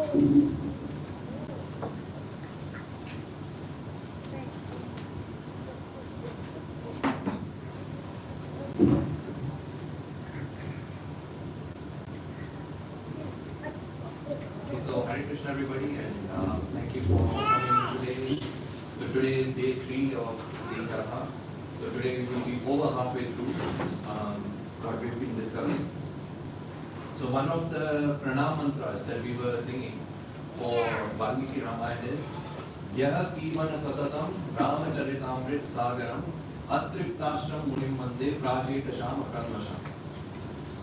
So Hare Krishna everybody, and thank you for coming today. So today is day 3 of the Katha. So today we will be over halfway through what we've been discussing. So one of the pranam mantras that we were singing for Valmiki Ramayana is Yaha Pivana Satatam Ramacharitamrit Sagaram Atriptashram Munim Mande Prajetasham Akalmasham,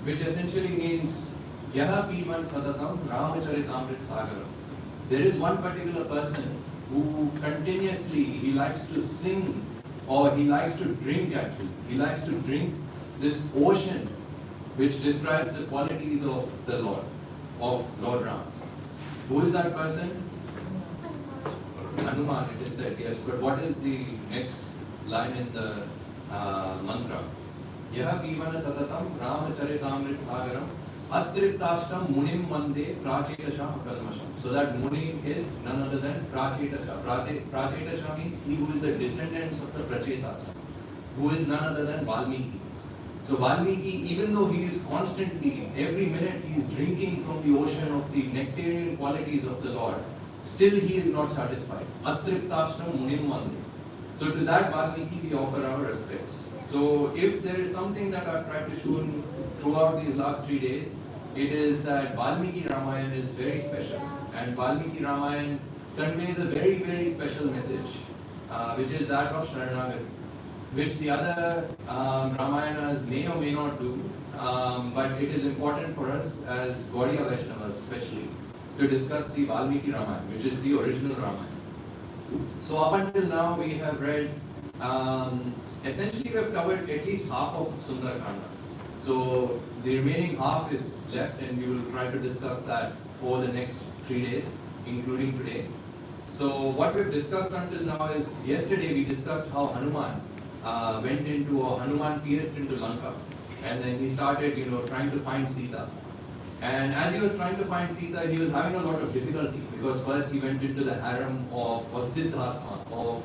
which essentially means Yaha Piman Sadatam Ramacharitamrit Sagaram. There is one particular person who continuously, he likes to sing, or he likes to drink actually. He likes to drink this ocean which describes the qualities of the Lord, of Lord Ram. Who is that person? Hanuman, it is said, yes. But what is the next line in the mantra? Yaha Pivana Sadatam Ramacharitamrit Sagaram Atriptashtam Munim Mande Prachetasha Akalmasham. So that Muni is none other than Prachetasha. Prachetasha means he who is the descendants of the Prachetas, who is none other than Valmiki. So Valmiki, even though he is constantly, every minute he is drinking from the ocean of the nectarian qualities of the Lord, still he is not satisfied. Atriptashtam Munim Mande. So to that Valmiki we offer our respects. So if there is something that I've tried to show throughout these last 3 days, it is that Valmiki Ramayana is very special, and Valmiki Ramayana conveys a very, very special message, which is that of Sharanagati, which the other Ramayanas may or may not do, but it is important for us as Gaudiya Vaishnavas especially to discuss the Valmiki Ramayana, which is the original Ramayana. So up until now we have read, essentially we have covered at least half of Sundarakanda. So the remaining half is left, and we will try to discuss that over the next 3 days, including today. So what we've discussed until now is, yesterday we discussed how Hanuman Hanuman pierced into Lanka, and then he started, trying to find Sita. And as he was trying to find Sita, he was having a lot of difficulty, because first he went into the harem of Siddhartha of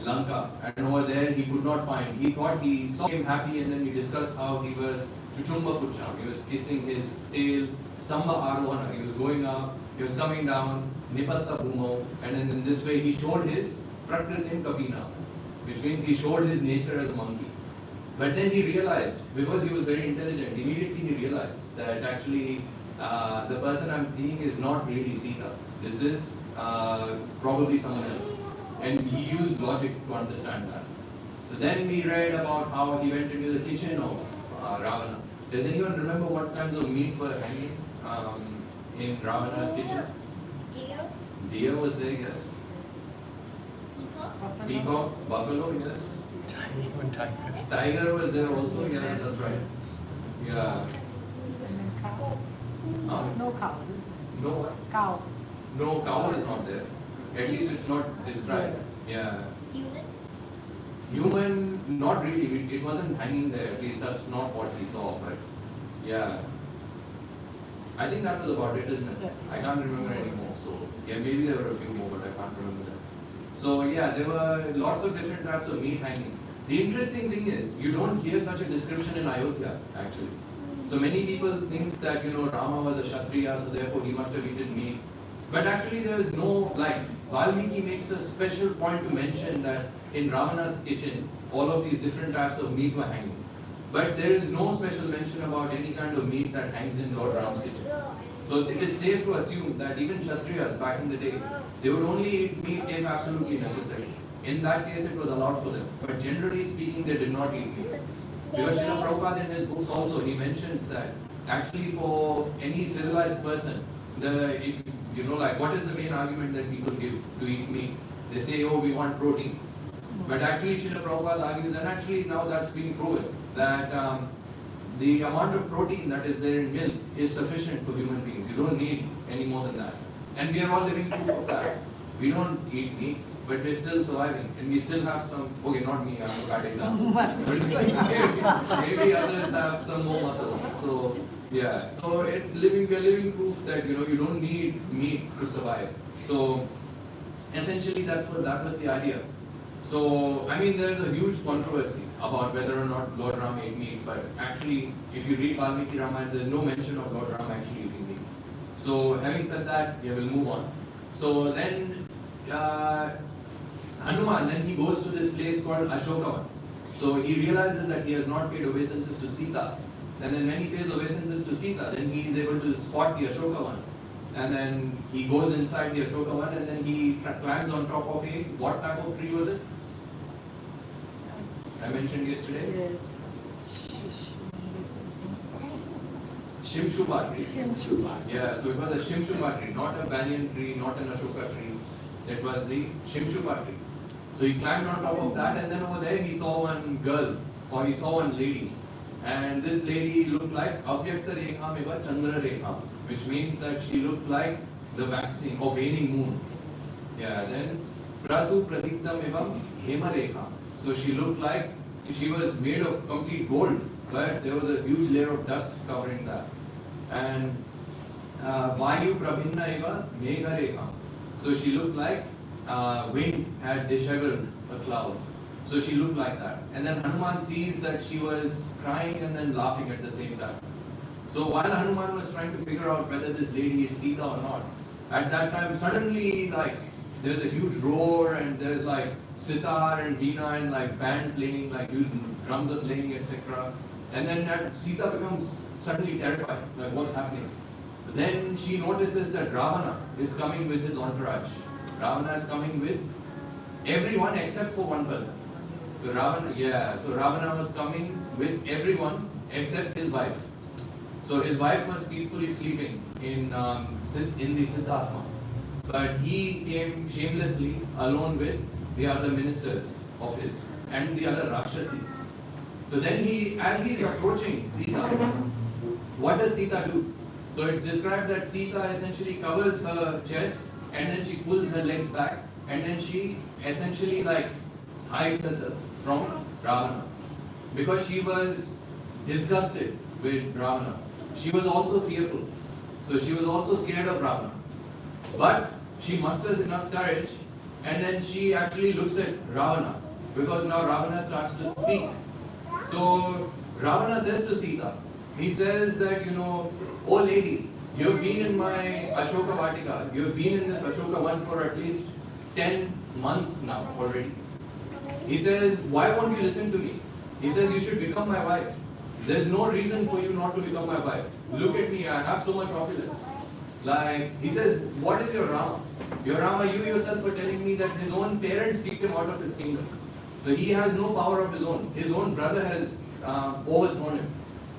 Lanka, and over there he could not find. He thought he saw him happy, and then we discussed how he was Chuchumba Pucham. He was kissing his tail, Samba Arohana. He was going up, he was coming down, Nipatta Bhumo, and then in this way he showed his Prakritim Kapina, which means he showed his nature as a monkey. But then he realized, because he was very intelligent, immediately he realized that actually the person I'm seeing is not really Sita. This is probably someone else. And he used logic to understand that. So then we read about how he went into the kitchen of Ravana. Does anyone remember what kinds of meat were hanging in Ravana's kitchen? Deer. Deer was there, yes. Peacock, buffalo, yes. Tiger was there also, yeah, that's right. Yeah. No cows, is it? No what? Cow. No, cow is not there. At least it's not described. Yeah. Human, not really. It wasn't hanging there. At least that's not what we saw. But yeah, I think that was about it, isn't it? I can't remember anymore. So yeah, maybe there were a few more, but I can't remember them. So yeah, there were lots of different types of meat hanging. The interesting thing is, you don't hear such a description in Ayodhya actually. So many people think that Rama was a Kshatriya, so therefore he must have eaten meat. But actually there is no, like, Valmiki makes a special point to mention that in Ravana's kitchen, all of these different types of meat were hanging. But there is no special mention about any kind of meat that hangs in Lord Ram's kitchen. So it is safe to assume that even Kshatriyas back in the day, they would only eat meat if absolutely necessary. In that case, it was allowed for them. But generally speaking, they did not eat meat. Because Srila Prabhupada in his books also, he mentions that actually for any civilized person, what is the main argument that people give to eat meat? They say, oh, we want protein. But actually, Srila Prabhupada argues, and actually now that's being proven, that the amount of protein that is there in milk is sufficient for human beings. You don't need any more than that. And we are all living proof of that. We don't eat meat, but we're still surviving. And we still have some, okay, not me, I'm a bad example. But maybe others have some more muscles. So Yeah, so it's we're living proof that you don't need meat to survive. So essentially that was the idea. So I mean there's a huge controversy about whether or not Lord Ram ate meat, but actually if you read Valmiki Ramayana, there's no mention of Lord Ram actually eating meat. So having said that, yeah, we'll move on. So then Hanuman, then he goes to this place called Ashokavan. So he realizes that he has not paid obeisances to Sita. And then when he pays obeisances to Sita, then he is able to spot the Ashokavan. And then he goes inside the Ashokavan and then he climbs on top of a, what type of tree was it? I mentioned yesterday. Shimshuba tree. Yeah, so it was a Shimshuba tree, not a banyan tree, not an Ashoka tree. It was the Shimshuba tree. So he climbed on top of that and then over there he saw one girl or he saw one lady. And this lady looked like Avyakta Rekha Eva Chandra Rekha, which means that she looked like the waxing or waning moon. Yeah, then Prasu Pradiktam Evam Hema Rekha. So she looked like she was made of complete gold, but there was a huge layer of dust covering that. And Vayu Prabhinna Eva Megha Rekha. So she looked like wind had disheveled a cloud. So she looked like that. And then Hanuman sees that she was crying and then laughing at the same time. So while Hanuman was trying to figure out whether this lady is Sita or not, at that time suddenly there's a huge roar and there's like sitar and veena and like band playing, like drums are playing, etc. And then Sita becomes suddenly terrified, like what's happening? But then she notices that Ravana is coming with his entourage. Ravana is coming with everyone except for one person. So Ravana was coming with everyone except his wife. So his wife was peacefully sleeping in the Siddhartha. But he came shamelessly alone with the other ministers of his and the other Rakshasis. So then as he is approaching Sita, what does Sita do? So it's described that Sita essentially covers her chest and then she pulls her legs back and then she essentially hides herself from Ravana. Because she was disgusted with Ravana. She was also fearful. So she was also scared of Ravana. But she musters enough courage and then she actually looks at Ravana. Because now Ravana starts to speak. So Ravana says to Sita, he says that, oh lady, you've been in my Ashoka Vatika, you've been in this Ashoka one for at least 10 months now already. He says, why won't you listen to me? He says, you should become my wife. There's no reason for you not to become my wife. Look at me, I have so much opulence. He says, what is your Rama? Your Rama, you yourself were telling me that his own parents kicked him out of his kingdom. So he has no power of his own. His own brother has overthrown him.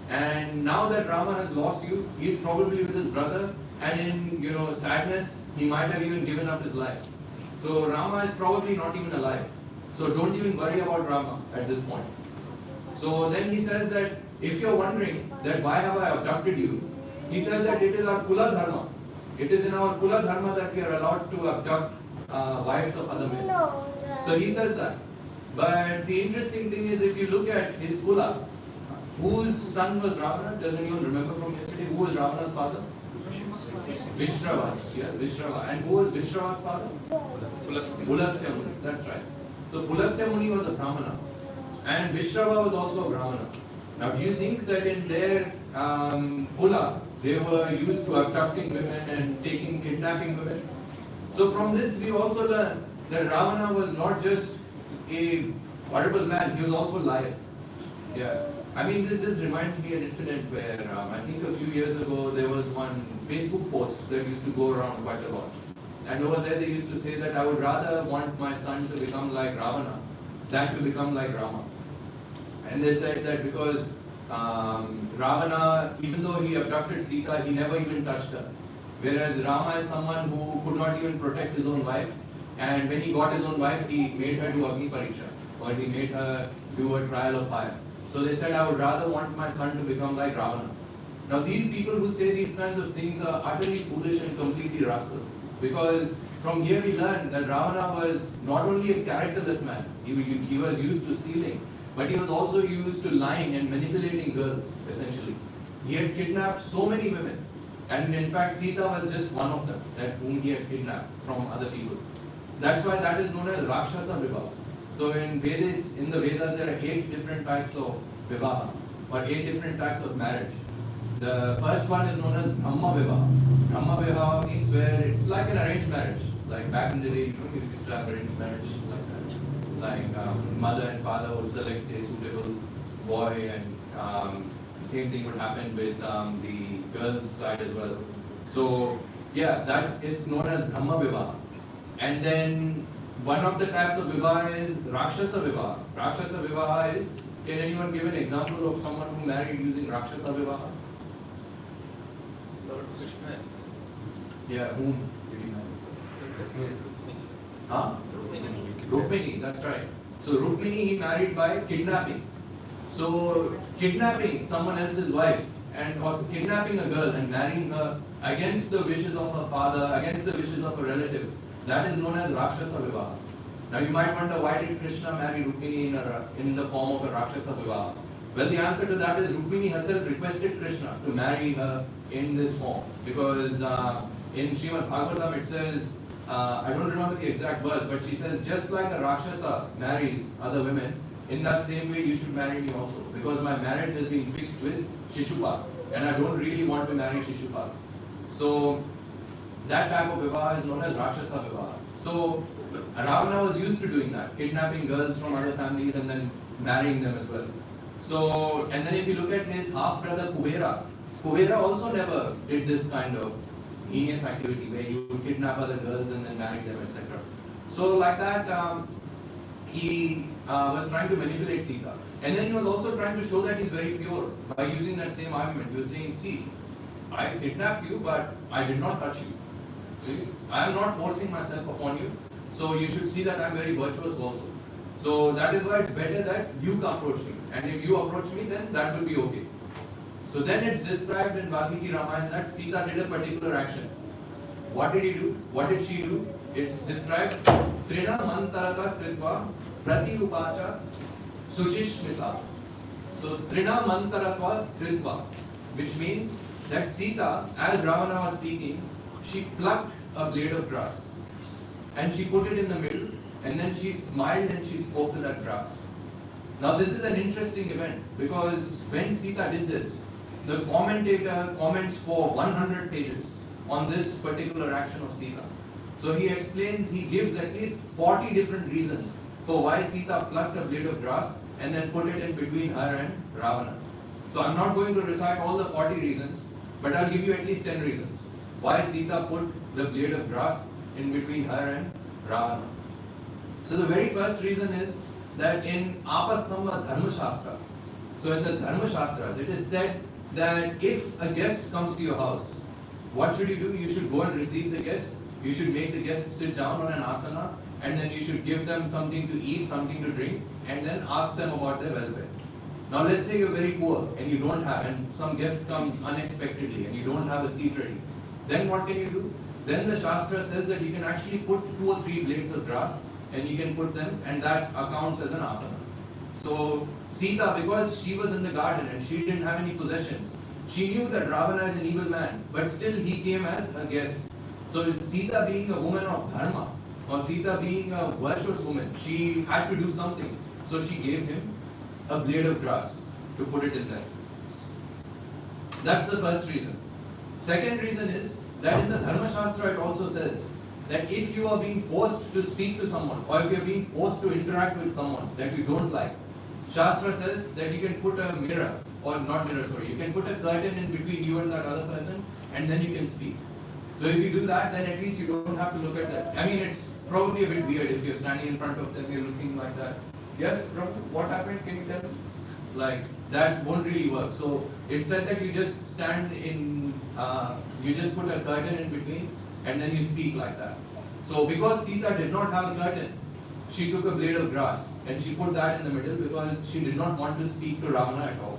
And now that Rama has lost you, he is probably with his brother, and in sadness, he might have even given up his life. So Rama is probably not even alive. So don't even worry about Rama at this point. So then he says that if you're wondering that why have I abducted you, he says that it is our Kula Dharma. It is in our Kula Dharma that we are allowed to abduct wives of other men. So he says that. But the interesting thing is if you look at his Kula, whose son was Ravana? Does anyone remember from yesterday? Who was Ravana's father? Vishrava's. Yeah, Vishrava. And who was Vishrava's father? Pulatsya Muni. That's right. So Pulatsya Muni was a Brahmana. And Vishrava was also a Brahmana. Now do you think that in their Kula, they were used to abducting women and kidnapping women? So from this we also learn that Ravana was not just a horrible man, he was also a liar. Yeah. I mean, this just reminds me of an incident where I think a few years ago there was one Facebook post that used to go around quite a lot. And over there they used to say that I would rather want my son to become like Ravana than to become like Rama. And they said that because Ravana, even though he abducted Sita, he never even touched her. Whereas Rama is someone who could not even protect his own wife. And when he got his own wife, he made her do Agni Pariksha, or he made her do a trial of fire. So they said, I would rather want my son to become like Ravana. Now these people who say these kinds of things are utterly foolish and completely rascal. Because from here we learn that Ravana was not only a characterless man, he was used to stealing, but he was also used to lying and manipulating girls, essentially. He had kidnapped so many women. And in fact, Sita was just one of them, that whom he had kidnapped from other people. That's why that is known as Rakshasa Vivaha. So in the Vedas, there are 8 different types of Vivaha, or 8 different types of marriage. The first one is known as Brahma Vivaha. Brahma Vivaha means where it's like an arranged marriage. Like back in the day, you used to have arranged marriage like that. Like mother and father would select a suitable boy, and same thing would happen with the girls' side as well. So yeah, that is known as Brahma Vivaha. And then one of the types of Vivaha is Rakshasa Vivaha. Rakshasa Vivaha is, can anyone give an example of someone who married using Rakshasa Vivaha? Lord Krishna. Yeah, whom did he marry? Huh? Rukmini, that's right. So Rukmini he married by kidnapping. So kidnapping someone else's wife and also kidnapping a girl and marrying her against the wishes of her father, against the wishes of her relatives, that is known as Rakshasa Vivaha. Now you might wonder, why did Krishna marry Rukmini in the form of a Rakshasa Vivaha? Well, the answer to that is Rukmini herself requested Krishna to marry her in this form, because in Srimad Bhagavatam it says, I don't remember the exact verse, but she says, just like a Rakshasa marries other women, in that same way you should marry me also, because my marriage has been fixed with Shishupal, and I don't really want to marry Shishupal. So that type of Vivaha is known as Rakshasa Vivaha. So Ravana was used to doing that, kidnapping girls from other families and then marrying them as well. So, and then if you look at his half-brother Kubera also never did this kind of heinous activity where you would kidnap other girls and then marry them, etc. So like that, he was trying to manipulate Sita. And then he was also trying to show that he's very pure by using that same argument. He was saying, see, I kidnapped you, but I did not touch you. See? I am not forcing myself upon you. So you should see that I am very virtuous also. So that is why it's better that you approach me. And if you approach me, then that will be okay. So then it's described in Valmiki Ramayana that Sita did a particular action. What did he do? What did she do? It's described Trina Mantaraka Kritva Prati Upacha Suchishmita. So Trina Mantaraka Kritva, which means that Sita, as Ravana was speaking, she plucked a blade of grass and she put it in the middle, and then she smiled and she spoke to that grass. Now this is an interesting event, because when Sita did this, the commentator comments for 100 pages on this particular action of Sita. So he explains, he gives at least 40 different reasons for why Sita plucked a blade of grass and then put it in between her and Ravana. So I'm not going to recite all the 40 reasons, but I'll give you at least 10 reasons why Sita put the blade of grass in between her and Ravana. So the very first reason is that in Apastamba Dharma Shastra, so in the Dharma Shastras, it is said that if a guest comes to your house, what should you do? You should go and receive the guest. You should make the guest sit down on an asana, and then you should give them something to eat, something to drink, and then ask them about their welfare. Now let's say you're very poor and you don't have, and some guest comes unexpectedly and you don't have a seat ready. Then what can you do? Then the Shastra says that you can actually put 2 or 3 blades of grass and you can put them, and that accounts as an asana. So Sita, because she was in the garden and she didn't have any possessions, she knew that Ravana is an evil man, but still he came as a guest. So Sita, being a woman of dharma, or Sita being a virtuous woman, she had to do something. So she gave him a blade of grass to put it in there. That's the first reason. Second reason is that in the Dharma Shastra it also says that if you are being forced to speak to someone, or if you are being forced to interact with someone that you don't like, Shastra says that you can put a mirror, or not mirror, sorry, you can put a curtain in between you and that other person, and then you can speak. So if you do that, then at least you don't have to look at that. I mean, it's probably a bit weird if you're standing in front of them, you're looking like that. Yes, Prabhu, what happened? Can you tell me? Like, that won't really work. So it said that you just stand in, you just put a curtain in between, and then you speak like that. So because Sita did not have a curtain, she took a blade of grass and she put that in the middle because she did not want to speak to Ravana at all.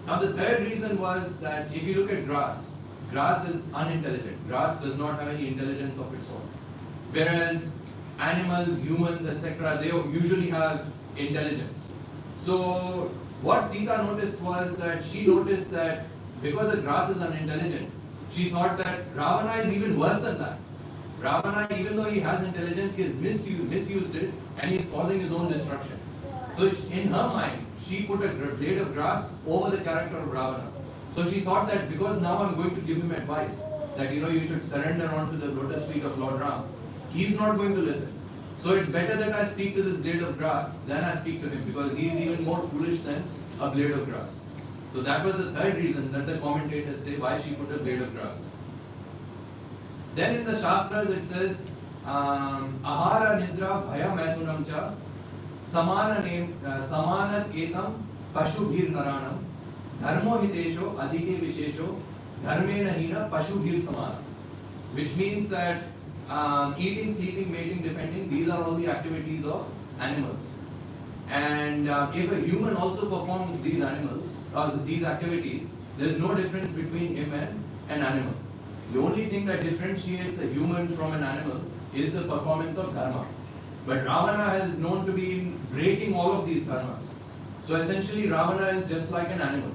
Now the third reason was that if you look at grass, grass is unintelligent. Grass does not have any intelligence of its own. Whereas animals, humans, etc., they usually have intelligence. So what Sita noticed was that she noticed that because the grass is unintelligent, she thought that Ravana is even worse than that. Ravana, even though he has intelligence, he has misused it and he is causing his own destruction. So in her mind, she put a blade of grass over the character of Ravana. So she thought that because now I'm going to give him advice, that you should surrender onto the lotus feet of Lord Ram, he's not going to listen. So it's better that I speak to this blade of grass than I speak to him, because he is even more foolish than a blade of grass. So that was the third reason that the commentators say why she put a blade of grass. Then in the Shastras it says, Ahara Nidra Bhaya Maithunam Cha Samana Etam Pashubhir Naranam Dharmo Hitesho Adhike Vishesho Dharmena Hina Pashubhir Samana. Which means that eating, sleeping, mating, defending, these are all the activities of animals. And if a human also performs these these activities, there is no difference between him and an animal. The only thing that differentiates a human from an animal is the performance of dharma. But Ravana is known to be breaking all of these dharmas. So essentially Ravana is just like an animal.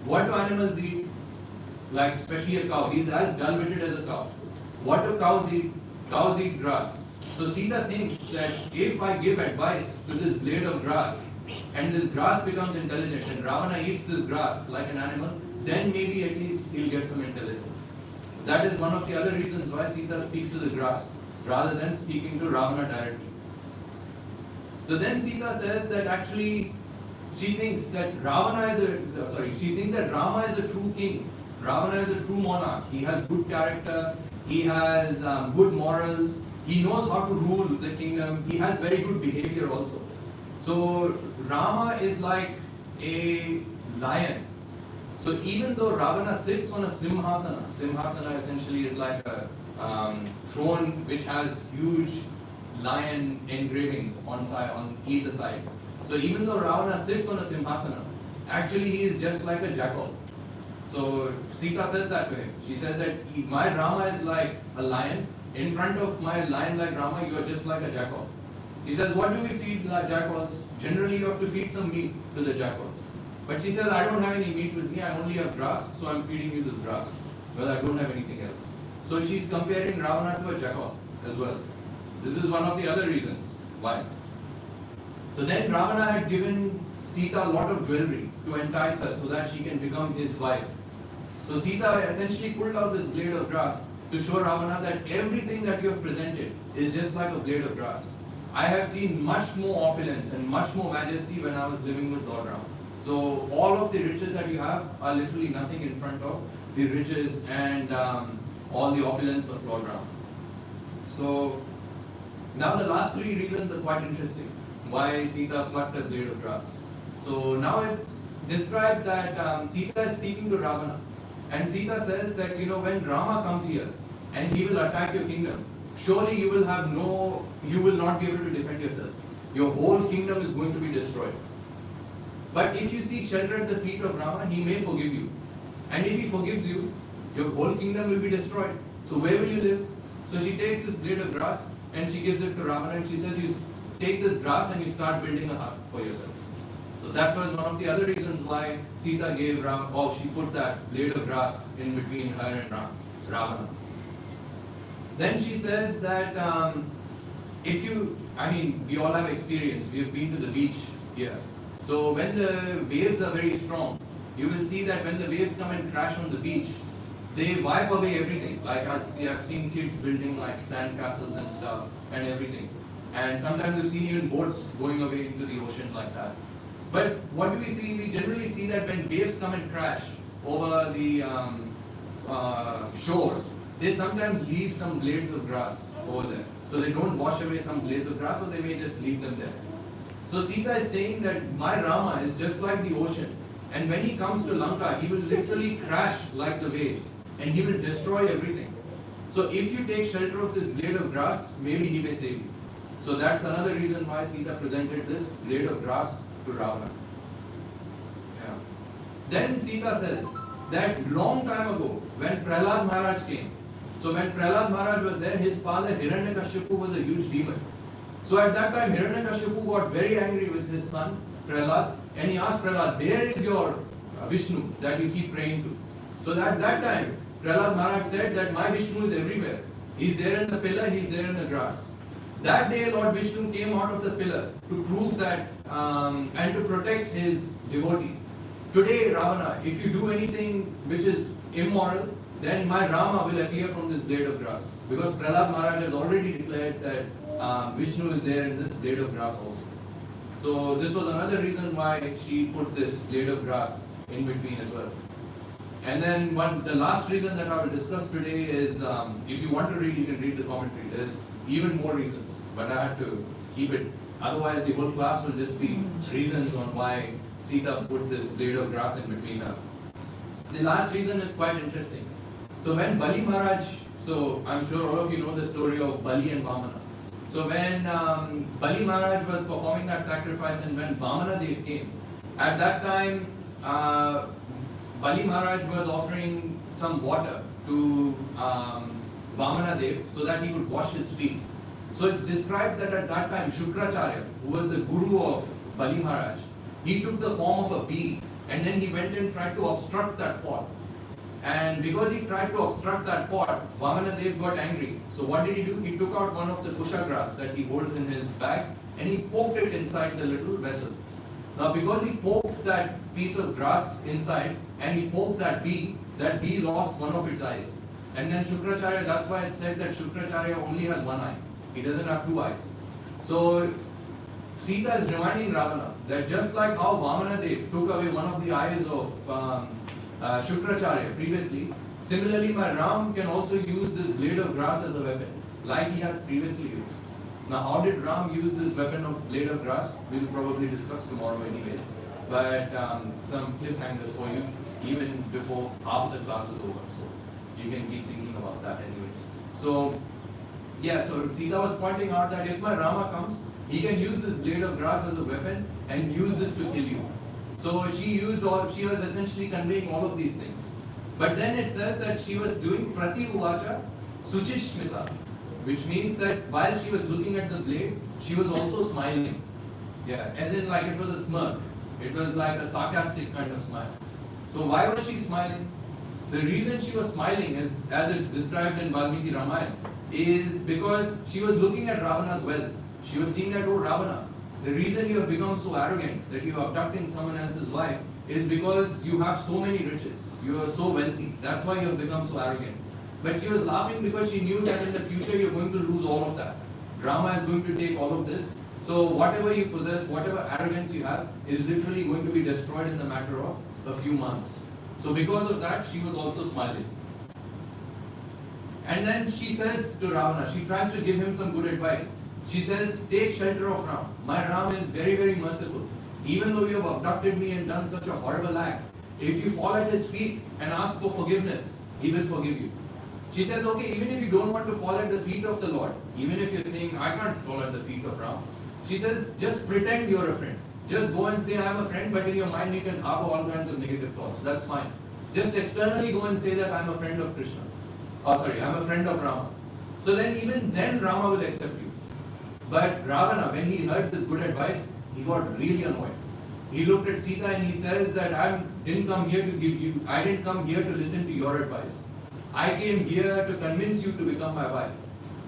What do animals eat? Like especially a cow. He's as dull-witted as a cow. What do cows eat? Cows eat grass. So Sita thinks that if I give advice to this blade of grass and this grass becomes intelligent and Ravana eats this grass like an animal, then maybe at least he'll get some intelligence. That is one of the other reasons why Sita speaks to the grass rather than speaking to Ravana directly. So then Sita says that actually she thinks that Rama is a true king. Ravana is a true monarch. He has good character, he has good morals, he knows how to rule the kingdom, he has very good behavior also. So Rama is like a lion. So even though Ravana sits on a simhasana essentially is like a throne which has huge lion engravings on either side. So even though Ravana sits on a simhasana, actually he is just like a jackal. So Sita says that to him. She says that my Rama is like a lion. In front of my lion like Rama, you are just like a jackal. He says, what do we feed jackals? Generally you have to feed some meat to the jackals. But she says, I don't have any meat with me, I only have grass, so I'm feeding you this grass. Well, I don't have anything else. So she's comparing Ravana to a jackal as well. This is one of the other reasons why. So then Ravana had given Sita a lot of jewelry to entice her so that she can become his wife. So Sita essentially pulled out this blade of grass to show Ravana that everything that you have presented is just like a blade of grass. I have seen much more opulence and much more majesty when I was living with Lord Rama. So all of the riches that you have are literally nothing in front of the riches and all the opulence of Lord Rama. So now the last three reasons are quite interesting. Why Sita plucked a blade of grass. So now it's described that Sita is speaking to Ravana. And Sita says that when Rama comes here and he will attack your kingdom, surely you will not be able to defend yourself. Your whole kingdom is going to be destroyed. But if you seek shelter at the feet of Rama, he may forgive you. And if he forgives you, your whole kingdom will be destroyed. So where will you live? So she takes this blade of grass and she gives it to Ravana and she says, you take this grass and you start building a hut for yourself. So that was one of the other reasons why Sita gave she put that blade of grass in between her and Ravana. Then she says that we all have experience, we have been to the beach here. So when the waves are very strong, you will see that when the waves come and crash on the beach, they wipe away everything. Like I've seen kids building like sand castles and stuff and everything. And sometimes we've seen even boats going away into the ocean like that. But what do we see? We generally see that when waves come and crash over the shore, they sometimes leave some blades of grass over there. So they don't wash away some blades of grass, or they may just leave them there. So Sita is saying that my Rama is just like the ocean. And when he comes to Lanka, he will literally crash like the waves. And he will destroy everything. So if you take shelter of this blade of grass, maybe he may save you. So that's another reason why Sita presented this blade of grass to Ravana. Yeah. Then Sita says that long time ago, when Prahlad Maharaj came, so when Prahlad Maharaj was there, his father Hiranyakashipu was a huge demon. So at that time, Hiranyakashipu got very angry with his son Prahlad and he asked Prahlad, where is your Vishnu that you keep praying to? So that time, Prahlad Maharaj said that my Vishnu is everywhere. He's there in the pillar, he's there in the grass. That day, Lord Vishnu came out of the pillar to prove that and to protect his devotee. Today, Ravana, if you do anything which is immoral, then my Rama will appear from this blade of grass. Because Prahlad Maharaj has already declared that Vishnu is there in this blade of grass also. So this was another reason why she put this blade of grass in between as well. And then the last reason that I will discuss today is, if you want to read, you can read the commentary. There's even more reasons, but I had to keep it. Otherwise, the whole class will just be reasons on why Sita put this blade of grass in between her. The last reason is quite interesting. So when Bali Maharaj, so I'm sure all of you know the story of Bali and Vamana. So when Bali Maharaj was performing that sacrifice and when Vamana Dev came, at that time Bali Maharaj was offering some water to Vamana Dev so that he would wash his feet. So it's described that at that time Shukracharya, who was the guru of Bali Maharaj, he took the form of a bee and then he went and tried to obstruct that pot. And because he tried to obstruct that pot, Vamana Dev got angry. So what did he do? He took out one of the kusha grass that he holds in his bag and he poked it inside the little vessel. Now because he poked that piece of grass inside and he poked that bee lost one of its eyes. And then Shukracharya, that's why it's said that Shukracharya only has one eye. He doesn't have two eyes. So Sita is reminding Ravana that just like how Vamana Dev took away one of the eyes of Shukracharya previously, similarly my Ram can also use this blade of grass as a weapon, like he has previously used. Now how did Ram use this weapon of blade of grass? We'll probably discuss tomorrow anyways. But some cliffhangers for you, even before half the class is over. So you can keep thinking about that anyways. So yeah, so Sita was pointing out that if my Rama comes, he can use this blade of grass as a weapon and use this to kill you. So she was essentially conveying all of these things. But then it says that she was doing Prati Uvacha Suchishmita, which means that while she was looking at the blade, she was also smiling. Yeah, as in like it was a smirk. It was like a sarcastic kind of smile. So why was she smiling? The reason she was smiling is, as it's described in Valmiki Ramayana, is because she was looking at Ravana's wealth. She was seeing that, oh Ravana, the reason you have become so arrogant, that you are abducting someone else's wife, is because you have so many riches. You are so wealthy. That's why you have become so arrogant. But she was laughing because she knew that in the future you are going to lose all of that. Rama is going to take all of this. So whatever you possess, whatever arrogance you have, is literally going to be destroyed in the matter of a few months. So because of that, she was also smiling. And then she says to Ravana, she tries to give him some good advice. She says, take shelter of Ram. My Ram is very, very merciful. Even though you have abducted me and done such a horrible act, if you fall at his feet and ask for forgiveness, he will forgive you. She says, okay, even if you don't want to fall at the feet of the Lord, even if you're saying, I can't fall at the feet of Ram, she says, just pretend you're a friend. Just go and say, I'm a friend, but in your mind you can harbor all kinds of negative thoughts. That's fine. Just externally go and say that I'm a friend of Krishna. I'm a friend of Rama. So then even then Rama will accept you. But Ravana, when he heard this good advice, he got really annoyed. He looked at Sita and he says that I didn't come here to listen to your advice. I came here to convince you to become my wife.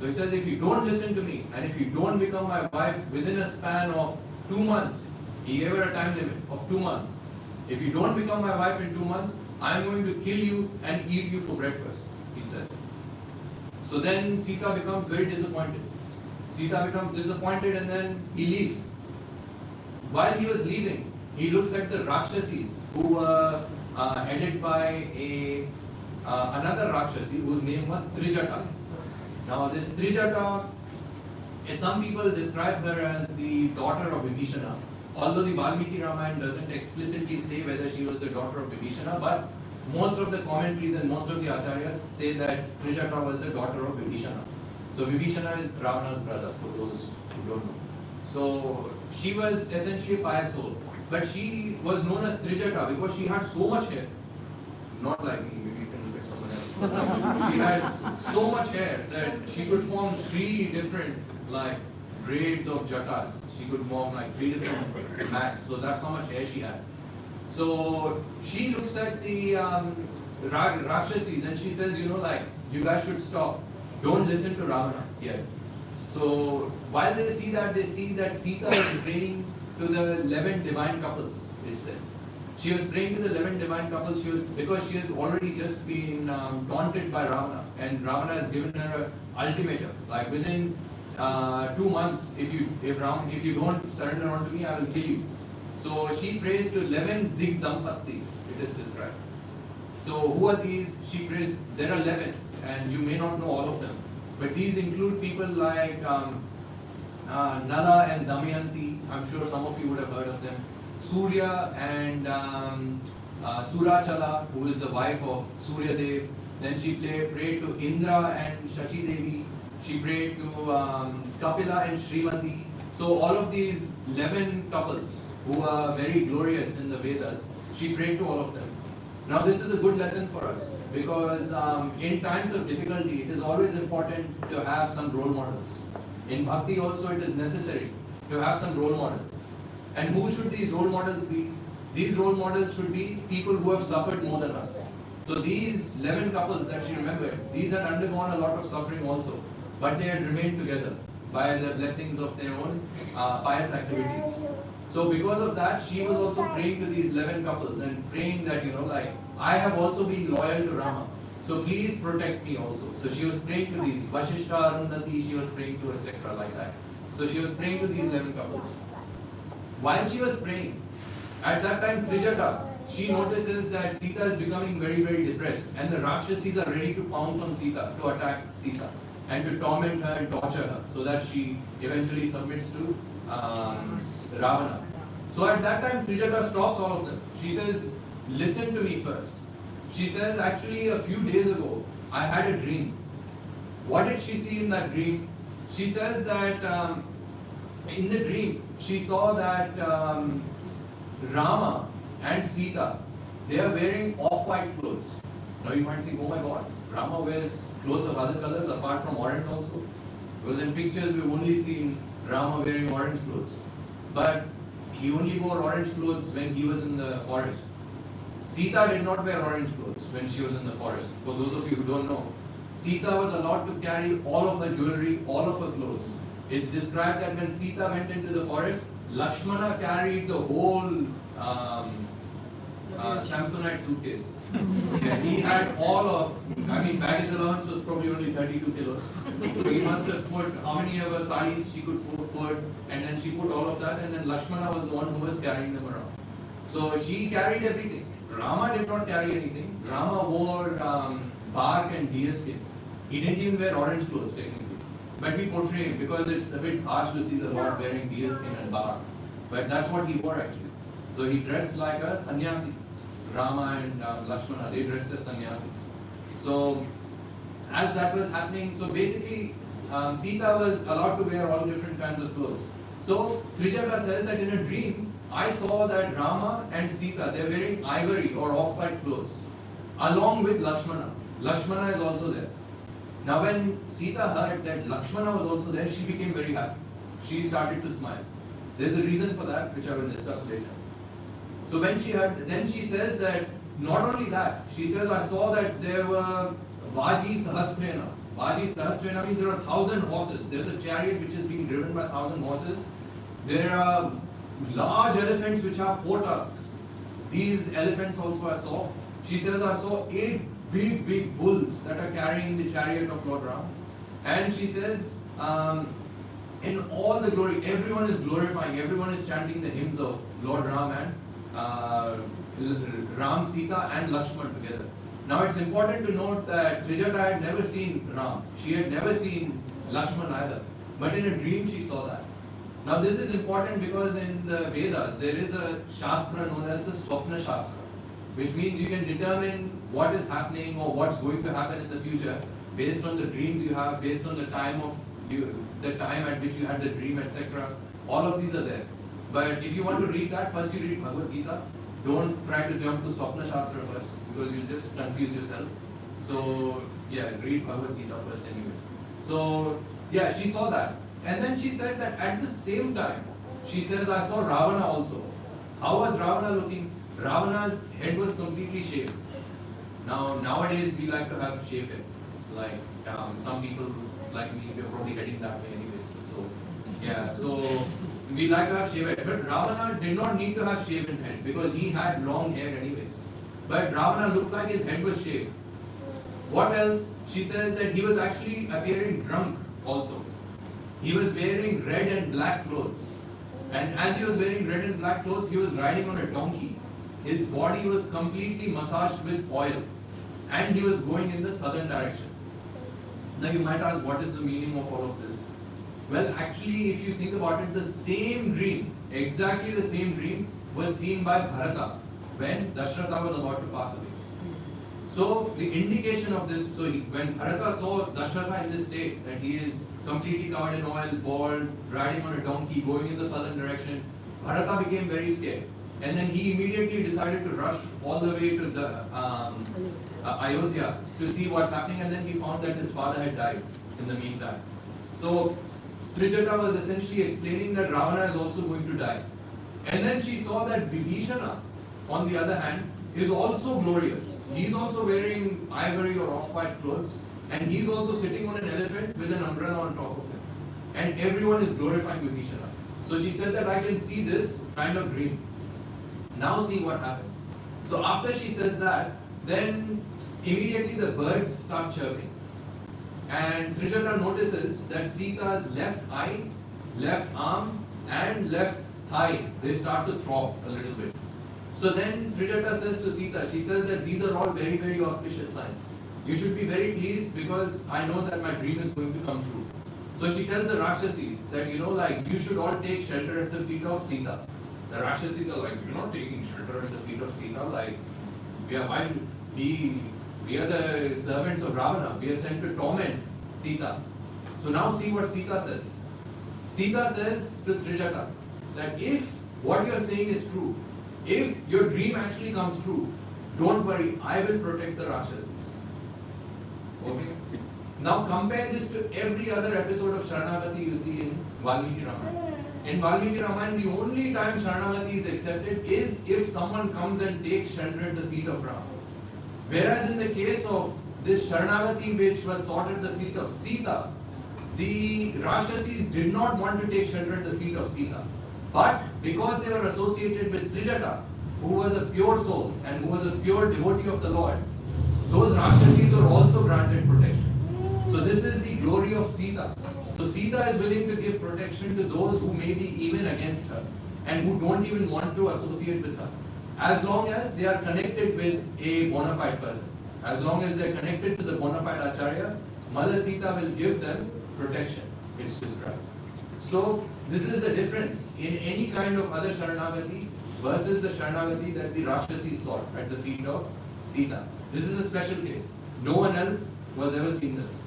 So he says, if you don't listen to me and if you don't become my wife within a span of 2 months, he gave her a time limit of 2 months. If you don't become my wife in 2 months, I'm going to kill you and eat you for breakfast, he says. So then Sita becomes very disappointed. Sita becomes disappointed and then he leaves. While he was leaving, he looks at the Rakshasis who were headed by another Rakshasi whose name was Trijata. Now this Trijata, some people describe her as the daughter of Vibhishana. Although the Valmiki Ramayana doesn't explicitly say whether she was the daughter of Vibhishana, but most of the commentaries and most of the acharyas say that Trijata was the daughter of Vibhishana. So Vibhishana is Ravana's brother, for those who don't know. So she was essentially a pious soul. But she was known as Trijata because she had so much hair. Not like me, maybe you can look at someone else. She had so much hair that she could form 3 different braids of jatas. She could form like 3 different mats. So that's how much hair she had. So she looks at the Rakshasis and she says, you guys should stop. Don't listen to Ravana yet. So while they see that Sita is praying to the 11 divine couples, it said. She was praying to the 11 divine couples because she has already just been taunted by Ravana, and Ravana has given her an ultimatum. Like within 2 months, if you don't surrender unto me, I will kill you. So she prays to 11 Dig Dampatis, it is described. So who are these? She prays, there are 11, and you may not know all of them. But these include people like Nala and Damayanti. I'm sure some of you would have heard of them. Surya and Surachala, who is the wife of Surya Dev. Then she prayed to Indra and Shachi Devi. She prayed to Kapila and Srimati. So all of these 11 couples who are very glorious in the Vedas, she prayed to all of them. Now this is a good lesson for us because in times of difficulty, it is always important to have some role models. In Bhakti also it is necessary to have some role models. And who should these role models be? These role models should be people who have suffered more than us. So these 11 couples that she remembered, these had undergone a lot of suffering also, but they had remained together by the blessings of their own pious activities. So because of that, she was also praying to these 11 couples and praying that, I have also been loyal to Rama. So please protect me also. So she was praying to these, Vashishta, Arundhati, she was praying to, etc. like that. So she was praying to these 11 couples. While she was praying, at that time Trijata, she notices that Sita is becoming very, very depressed, and the Rakshasis are ready to pounce on Sita, to attack Sita, and to torment her and torture her, so that she eventually submits to Ravana. So at that time Trijata stops all of them. She says, listen to me first. She says, actually a few days ago, I had a dream. What did she see in that dream? She says that in the dream, she saw that Rama and Sita, they are wearing off-white clothes. Now you might think, oh my God, Rama wears clothes of other colors apart from orange also. Because in pictures we've only seen Rama wearing orange clothes. But he only wore orange clothes when he was in the forest. Sita did not wear orange clothes when she was in the forest. For those of you who don't know, Sita was allowed to carry all of her jewelry, all of her clothes. It's described that when Sita went into the forest, Lakshmana carried the whole Samsonite suitcase. Yeah, he had all of, baggage allowance was probably only 32 kilos. So he must have put how many of her saris she could put, and then she put all of that, and then Lakshmana was the one who was carrying them around. So she carried everything. Rama did not carry anything. Rama wore bark and deer skin. He didn't even wear orange clothes technically. But we portray him because it's a bit harsh to see the Lord wearing deer skin and bark. But that's what he wore actually. So he dressed like a sannyasi. Rama and Lakshmana, they dressed as sannyasis. So as that was happening, so basically Sita was allowed to wear all different kinds of clothes. So Trijata says that in a dream, I saw that Rama and Sita, they're wearing ivory or off-white clothes, along with Lakshmana. Lakshmana is also there. Now when Sita heard that Lakshmana was also there, she became very happy. She started to smile. There's a reason for that, which I will discuss later. So when she heard, then she says that, not only that, she says, I saw that there were Vaji Sahasrena. Vaji Sahasrena means there are 1,000 horses. There's a chariot which is being driven by 1,000 horses. There are large elephants which have 4 tusks. These elephants also I saw. She says, I saw 8 big bulls that are carrying the chariot of Lord Ram. And she says, in all the glory, everyone is glorifying, everyone is chanting the hymns of Lord Ram and Ram, Sita and Lakshman together. Now it's important to note that Trijata had never seen Ram. She had never seen Lakshman either. But in a dream she saw that. Now this is important because in the Vedas there is a Shastra known as the Swapna Shastra, which means you can determine what is happening or what's going to happen in the future based on the dreams you have, based on the time at which you had the dream, etc. All of these are there. But if you want to read that, first you read Bhagavad Gita. Don't try to jump to Swapna Shastra first because you'll just confuse yourself. So yeah, read Bhagavad Gita first anyways. So yeah, she saw that. And then she said that at the same time, she says, I saw Ravana also. How was Ravana looking? Ravana's head was completely shaved. Now, nowadays we like to have shaved head. Like some people like me, we're probably heading that way anyways. So, yeah, so we like to have shaved head. But Ravana did not need to have shaven head because he had long hair anyways. But Ravana looked like his head was shaved. What else? She says that he was actually appearing drunk also. He was wearing red and black clothes. And as he was wearing red and black clothes, he was riding on a donkey. His body was completely massaged with oil. And he was going in the southern direction. Now you might ask, what is the meaning of all of this? Well, actually, if you think about it, the same dream, exactly the same dream, was seen by Bharata when Dashratha was about to pass away. So the indication of this, when Bharata saw Dashratha in this state, that he is completely covered in oil, bald, riding on a donkey, going in the southern direction, Bharata became very scared. And then he immediately decided to rush all the way to the Ayodhya to see what's happening, and then he found that his father had died in the meantime. So Trijata was essentially explaining that Ravana is also going to die. And then she saw that Vibhishana, on the other hand, is also glorious. He's also wearing ivory or off-white clothes, and he's also sitting on an elephant with an umbrella on top of him. And everyone is glorifying Vibhishana. So she said that I can see this kind of dream. Now see what happens. So after she says that, then immediately the birds start chirping. And Trijata notices that Sita's left eye, left arm, and left thigh, they start to throb a little bit. So then Trijata says to Sita, she says that these are all very, very auspicious signs. You should be very pleased because I know that my dream is going to come true. So she tells the Rakshasis that, you should all take shelter at the feet of Sita. The Rakshasis are like, you're not taking shelter at the feet of Sita. Like, we are the servants of Ravana. We are sent to torment Sita. So now see what Sita says. Sita says to Trijata that if what you are saying is true, if your dream actually comes true, don't worry, I will protect the Rakshasas. Okay? Now compare this to every other episode of Sharanagati you see in Valmiki Ramayana. In Valmiki Ramayana, the only time Sharanagati is accepted is if someone comes and takes shelter at the feet of Rama. Whereas in the case of this Sharanagati which was sought at the feet of Sita, the Rakshasis did not want to take shelter at the feet of Sita. But because they were associated with Trijata, who was a pure soul and who was a pure devotee of the Lord, those Rakshasis were also granted protection. So this is the glory of Sita. So Sita is willing to give protection to those who may be even against her and who don't even want to associate with her. As long as they are connected with a bona fide person. As long as they are connected to the bona fide Acharya, Mother Sita will give them protection. It's described. So this is the difference in any kind of other Sharanagati versus the Sharanagati that the Rakshasis sought at the feet of Sita. This is a special case. No one else was ever seen this.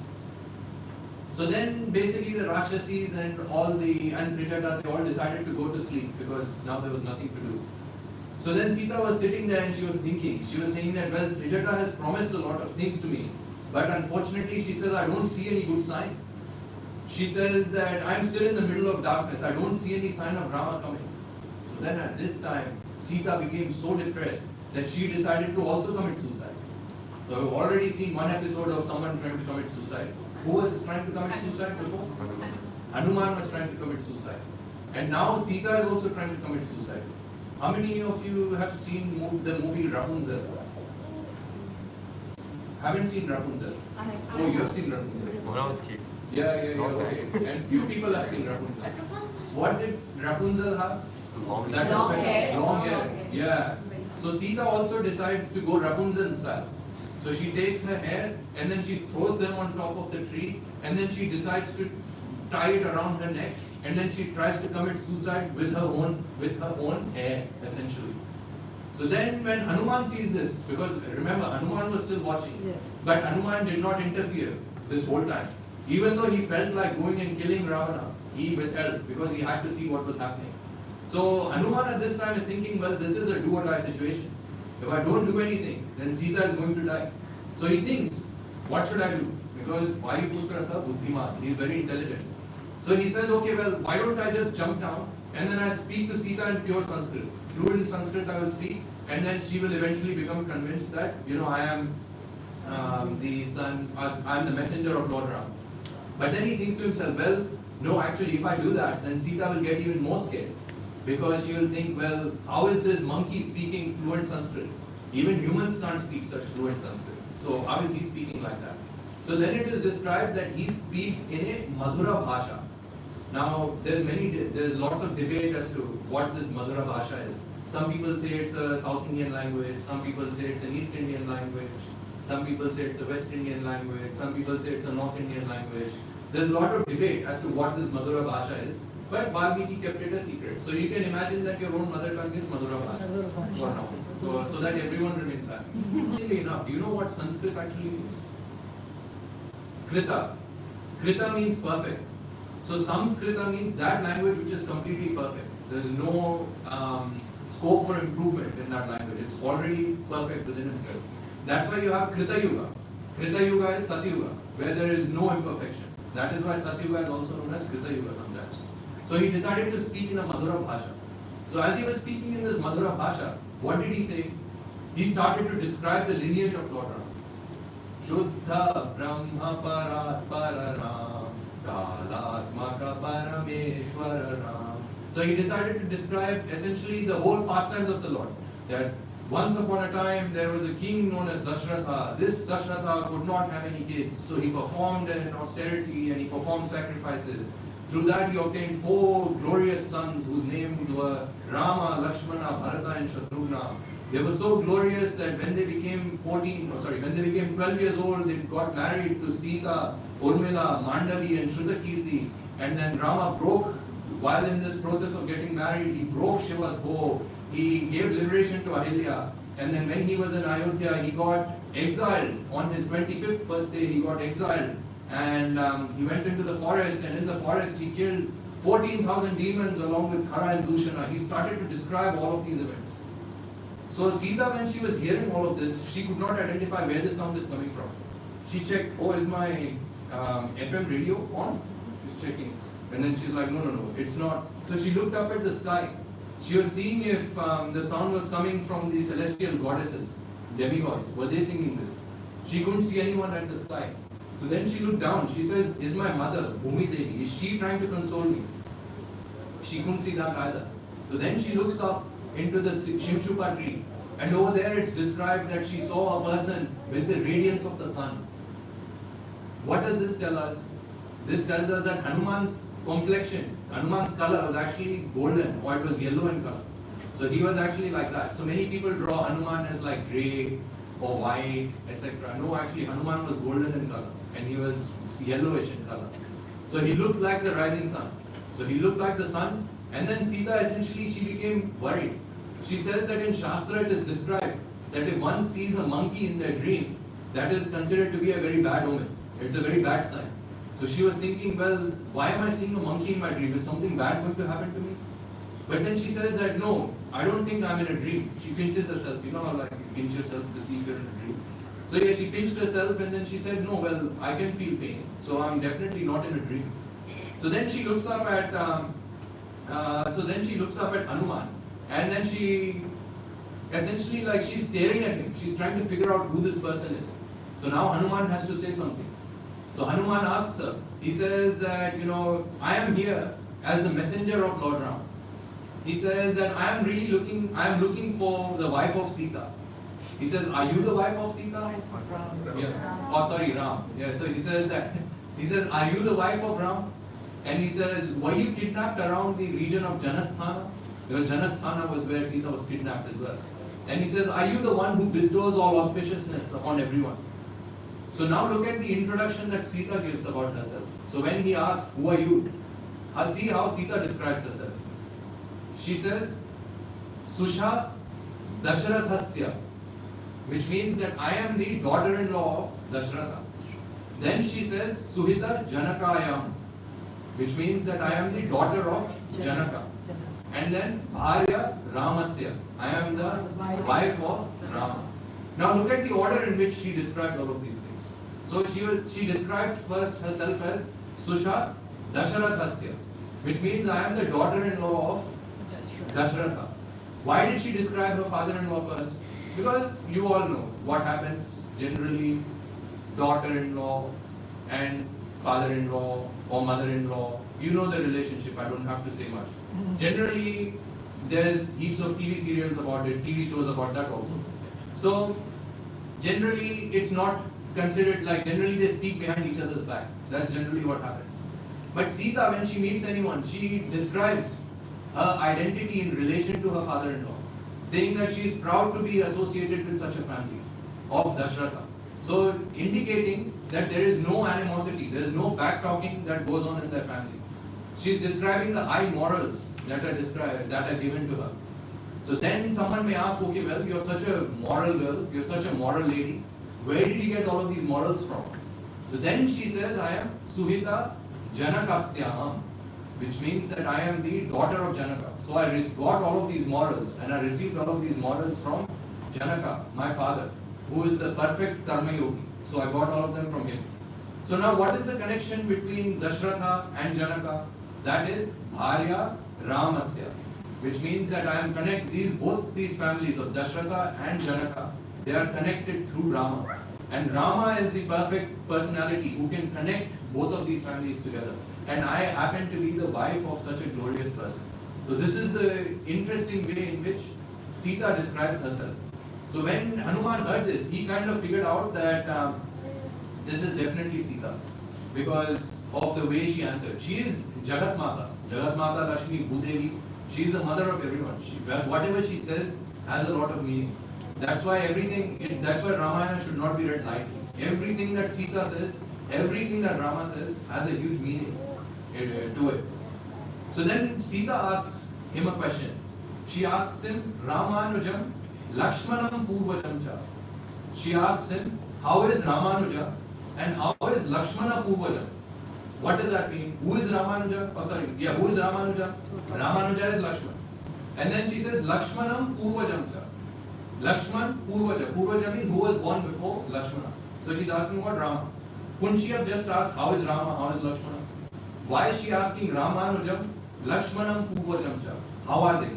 So then basically the Rakshasis and Trijata, they all decided to go to sleep because now there was nothing to do. So then Sita was sitting there and she was thinking, she was saying that, well, Trijata has promised a lot of things to me, but unfortunately she says, I don't see any good sign. She says that I'm still in the middle of darkness, I don't see any sign of Rama coming. So then at this time, Sita became so depressed that she decided to also commit suicide. So we've already seen one episode of someone trying to commit suicide. Who was trying to commit suicide before? Hanuman was trying to commit suicide. And now Sita is also trying to commit suicide. How many of you have seen the movie Rapunzel? Haven't seen Rapunzel? Oh, you have seen Rapunzel. When I was a kid. Yeah, okay. And few people have seen Rapunzel. What did Rapunzel have? Long That hair. was Long special. hair. Long hair. Yeah. So Sita also decides to go Rapunzel style. So she takes her hair and then she throws them on top of the tree and then she decides to tie it around her neck and then she tries to commit suicide with her own hair essentially. So then when Hanuman sees this, because remember Hanuman was still watching, Yes. but Hanuman did not interfere this whole time. Even though he felt like going and killing Ravana, he withheld because he had to see what was happening. So Hanuman at this time is thinking, well, this is a do or die situation. If I don't do anything, then Sita is going to die. So he thinks, what should I do? Because Vayu Putra sa buddhiman, he is very intelligent. So he says, okay, well, why don't I just jump down and then I speak to Sita in pure Sanskrit. Fluent Sanskrit I will speak, and then she will eventually become convinced that, I am the son, I am the messenger of Lord Ram. But then he thinks to himself, well, no, actually, if I do that, then Sita will get even more scared. Because she will think, well, how is this monkey speaking fluent Sanskrit? Even humans can't speak such fluent Sanskrit. So how is he speaking like that? So then it is described that he speaks in a Madhura Bhasha. Now, there's lots of debate as to what this Madhura Bhasha is. Some people say it's a South Indian language, some people say it's an East Indian language, some people say it's a West Indian language, some people say it's a North Indian language. There's a lot of debate as to what this Madhura Bhasha is, but Valmiki kept it a secret. So you can imagine that your own mother tongue is Madhura Bhasha for now, so that everyone remains happy. Interestingly enough, do you know what Sanskrit actually means? Krita. Krita means perfect. So Samskrita means that language which is completely perfect. There is no scope for improvement in that language. It's already perfect within itself. That's why you have Krita Yuga. Krita Yuga is Satyuga, where there is no imperfection. That is why Satyuga is also known as Krita Yuga sometimes. So he decided to speak in a Madhura Bhasha. So as he was speaking in this Madhura Bhasha, what did he say? He started to describe the lineage of Lord Ram. Shuddha Brahma Parat Pararam Kalatmaka Parameshwara Ram. So he decided to describe essentially the whole pastimes of the Lord. That once upon a time there was a king known as Dashratha. This Dashratha could not have any kids, so he performed an austerity and he performed sacrifices. Through that he obtained 4 glorious sons whose names were Rama, Lakshmana, Bharata and Shatrughna. They were so glorious that when they became 12 years old, they got married to Sita, Urmila, Mandavi and Shrutakirti. And then Rama broke, while in this process of getting married, he broke Shiva's bow. He gave liberation to Ahilya. And then when he was in Ayodhya, he got exiled. On his 25th birthday, he got exiled. And he went into the forest, and in the forest he killed 14,000 demons along with Khara and Dushana. He started to describe all of these events. So Sita, when she was hearing all of this, she could not identify where this sound is coming from. She checked, oh, is my FM radio on? She's checking. And then she's like, no, it's not. So she looked up at the sky. She was seeing if the sound was coming from the celestial goddesses, demigods. Were they singing this? She couldn't see anyone at the sky. So then she looked down. She says, is my mother, Bhumi Devi, is she trying to console me? She couldn't see that either. So then she looks up into the Shimshuka tree. And over there it's described that she saw a person with the radiance of the sun. What does this tell us? This tells us that Hanuman's complexion, Hanuman's color was actually golden, or it was yellow in color. So he was actually like that. So many people draw Hanuman as like grey or white, etc. No, actually Hanuman was golden in color and he was yellowish in color. So he looked like the rising sun. So he looked like the sun, and then Sita essentially she became worried. She says that in Shastra it is described that if one sees a monkey in their dream, that is considered to be a very bad omen. It's a very bad sign. So she was thinking, well, why am I seeing a monkey in my dream? Is something bad going to happen to me? But then she says that no, I don't think I'm in a dream. She pinches herself. You know how like you pinch yourself to see if you're in a dream. So yeah, she pinched herself and then she said, no, well, I can feel pain. So I'm definitely not in a dream. So then she looks up at Hanuman, and then she essentially like she's staring at him. She's trying to figure out who this person is. So now Hanuman has to say something. So Hanuman asks her. He says that I am here as the messenger of Lord Ram. He says that I am looking for the wife of Sita. He says, are you the wife of Sita? Yeah. Oh, sorry, Ram. Yeah. So he says, are you the wife of Ram? And he says, were you kidnapped around the region of Janasthana? Because Janasthana was where Sita was kidnapped as well. And he says, are you the one who bestows all auspiciousness upon everyone? So now look at the introduction that Sita gives about herself. So when he asks, who are you? See how Sita describes herself. She says, Susha Dasharathasya, which means that I am the daughter-in-law of Dasharatha. Then she says, Suhita Janakayam, which means that I am the daughter of Janaka. And then Bharya Ramasya, I am the wife of Rama. Now look at the order in which she described all of these things. So she described first herself as Susha Dasharathasya, which means I am the daughter-in-law of Dasharatha. Why did she describe her father-in-law first? Because you all know what happens generally, daughter-in-law and father-in-law or mother-in-law. You know the relationship, I don't have to say much. Generally, there's heaps of TV serials about it, TV shows about that also. So, generally, it's not considered like, generally they speak behind each other's back. That's generally what happens. But Sita, when she meets anyone, she describes her identity in relation to her father-in-law, saying that she is proud to be associated with such a family of Dashratha. So, indicating that there is no animosity, there is no back-talking that goes on in their family. She is describing the high morals that are given to her. So then someone may ask, okay, well, you're such a moral girl, you're such a moral lady, where did you get all of these morals from? So then she says, I am Suhita Janakasyam, which means that I am the daughter of Janaka. So I got all of these morals and I received all of these morals from Janaka, my father, who is the perfect Karma Yogi. So I got all of them from him. So now what is the connection between Dashratha and Janaka? That is Bharya Ramasya, which means that I am both these families of Dashratha and Janaka, they are connected through Rama. And Rama is the perfect personality who can connect both of these families together. And I happen to be the wife of such a glorious person. So this is the interesting way in which Sita describes herself. So when Hanuman heard this, he kind of figured out that this is definitely Sita, because of the way she answered. She is Jagat Mata, Lakshmi, Bhudevi. She is the mother of everyone. Whatever she says has a lot of meaning. That's why that's why Ramayana should not be read lightly. Everything that Sita says, everything that Rama says has a huge meaning to it. So then Sita asks him a question. She asks him, Ramanujam Lakshmanam Purvajam cha. She asks him, how is Ramanuja and how is Lakshmana Purvajam? What does that mean? Who is Ramanuja? Who is Ramanuja? Ramanuja is Lakshman. And then she says, Lakshmanam Purvajam cha. Lakshman Purvaja. Purvaja means who was born before Lakshmana. So she's asking about Rama. Couldn't she have just asked, how is Rama, how is Lakshmana? Why is she asking Ramanujam, Lakshmanam Purvajam cha? How are they?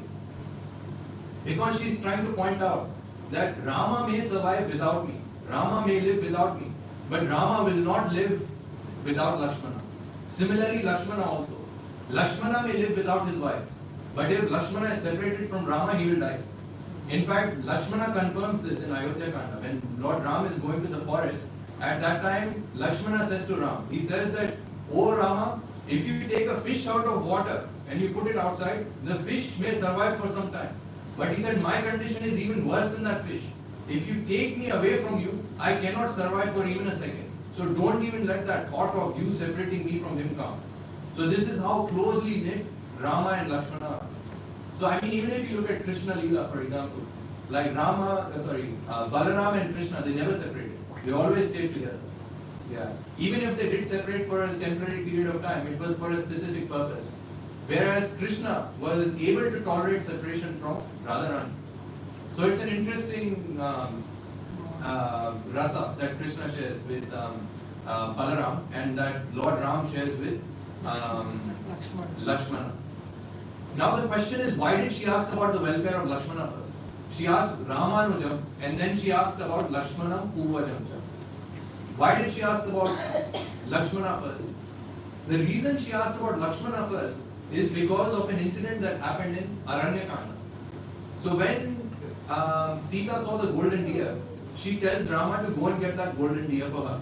Because she's trying to point out that Rama may survive without me. Rama may live without me. But Rama will not live without Lakshmana. Similarly, Lakshmana also. Lakshmana may live without his wife. But if Lakshmana is separated from Rama, he will die. In fact, Lakshmana confirms this in Ayodhya Kanda. When Lord Ram is going to the forest, at that time, Lakshmana says to Ram, he says that, O Rama, if you take a fish out of water and you put it outside, the fish may survive for some time. But he said, my condition is even worse than that fish. If you take me away from you, I cannot survive for even a second. So don't even let that thought of you separating me from him come. So this is how closely knit Rama and Lakshmana are. So I mean, even if you look at Krishna Leela, for example, like Balaram and Krishna, they never separated. They always stayed together. Yeah. Even if they did separate for a temporary period of time, it was for a specific purpose. Whereas Krishna was able to tolerate separation from Radharani. So it's an interesting rasa that Krishna shares with Balaram and that Lord Ram shares with Lakshmana. Now the question is, why did she ask about the welfare of Lakshmana first? She asked Ramanujam and then she asked about Lakshmanam Purvajam. Why did she ask about Lakshmana first? The reason she asked about Lakshmana first is because of an incident that happened in Aranyakanda. So when Sita saw the golden deer, she tells Rama to go and get that golden deer for her.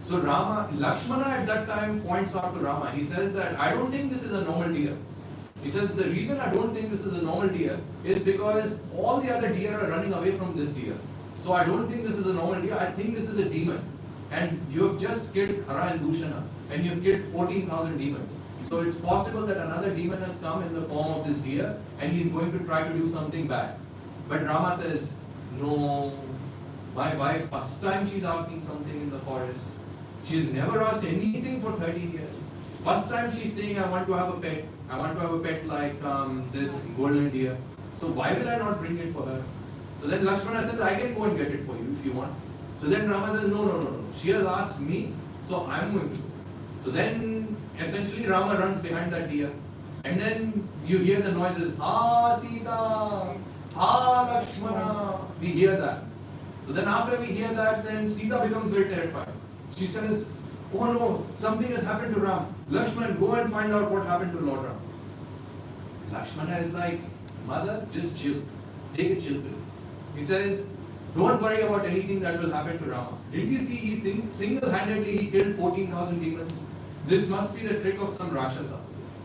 So Lakshmana at that time points out to Rama. He says that I don't think this is a normal deer. He says the reason I don't think this is a normal deer is because all the other deer are running away from this deer. So I don't think this is a normal deer. I think this is a demon. And you have just killed Khara and Dushana and you have killed 14,000 demons. So it's possible that another demon has come in the form of this deer and he's going to try to do something bad. But Rama says, no, my wife, first time she's asking something in the forest. She's never asked anything for 13 years. First time she's saying, I want to have a pet. I want to have a pet like this golden deer. So why will I not bring it for her? So then Lakshmana says, I can go and get it for you if you want. So then Rama says, no. She has asked me, so I'm going to. So then essentially Rama runs behind that deer. And then you hear the noises, Ha Sita, Ha Lakshmana. We hear that. So then after we hear that, then Sita becomes very terrified. She says, oh no, something has happened to Ram. Lakshman, go and find out what happened to Lord Ram. Lakshmana is like, mother, just chill. Take a chill pill. He says, don't worry about anything that will happen to Rama. Didn't you see he single-handedly he killed 14,000 demons? This must be the trick of some Rakshasa.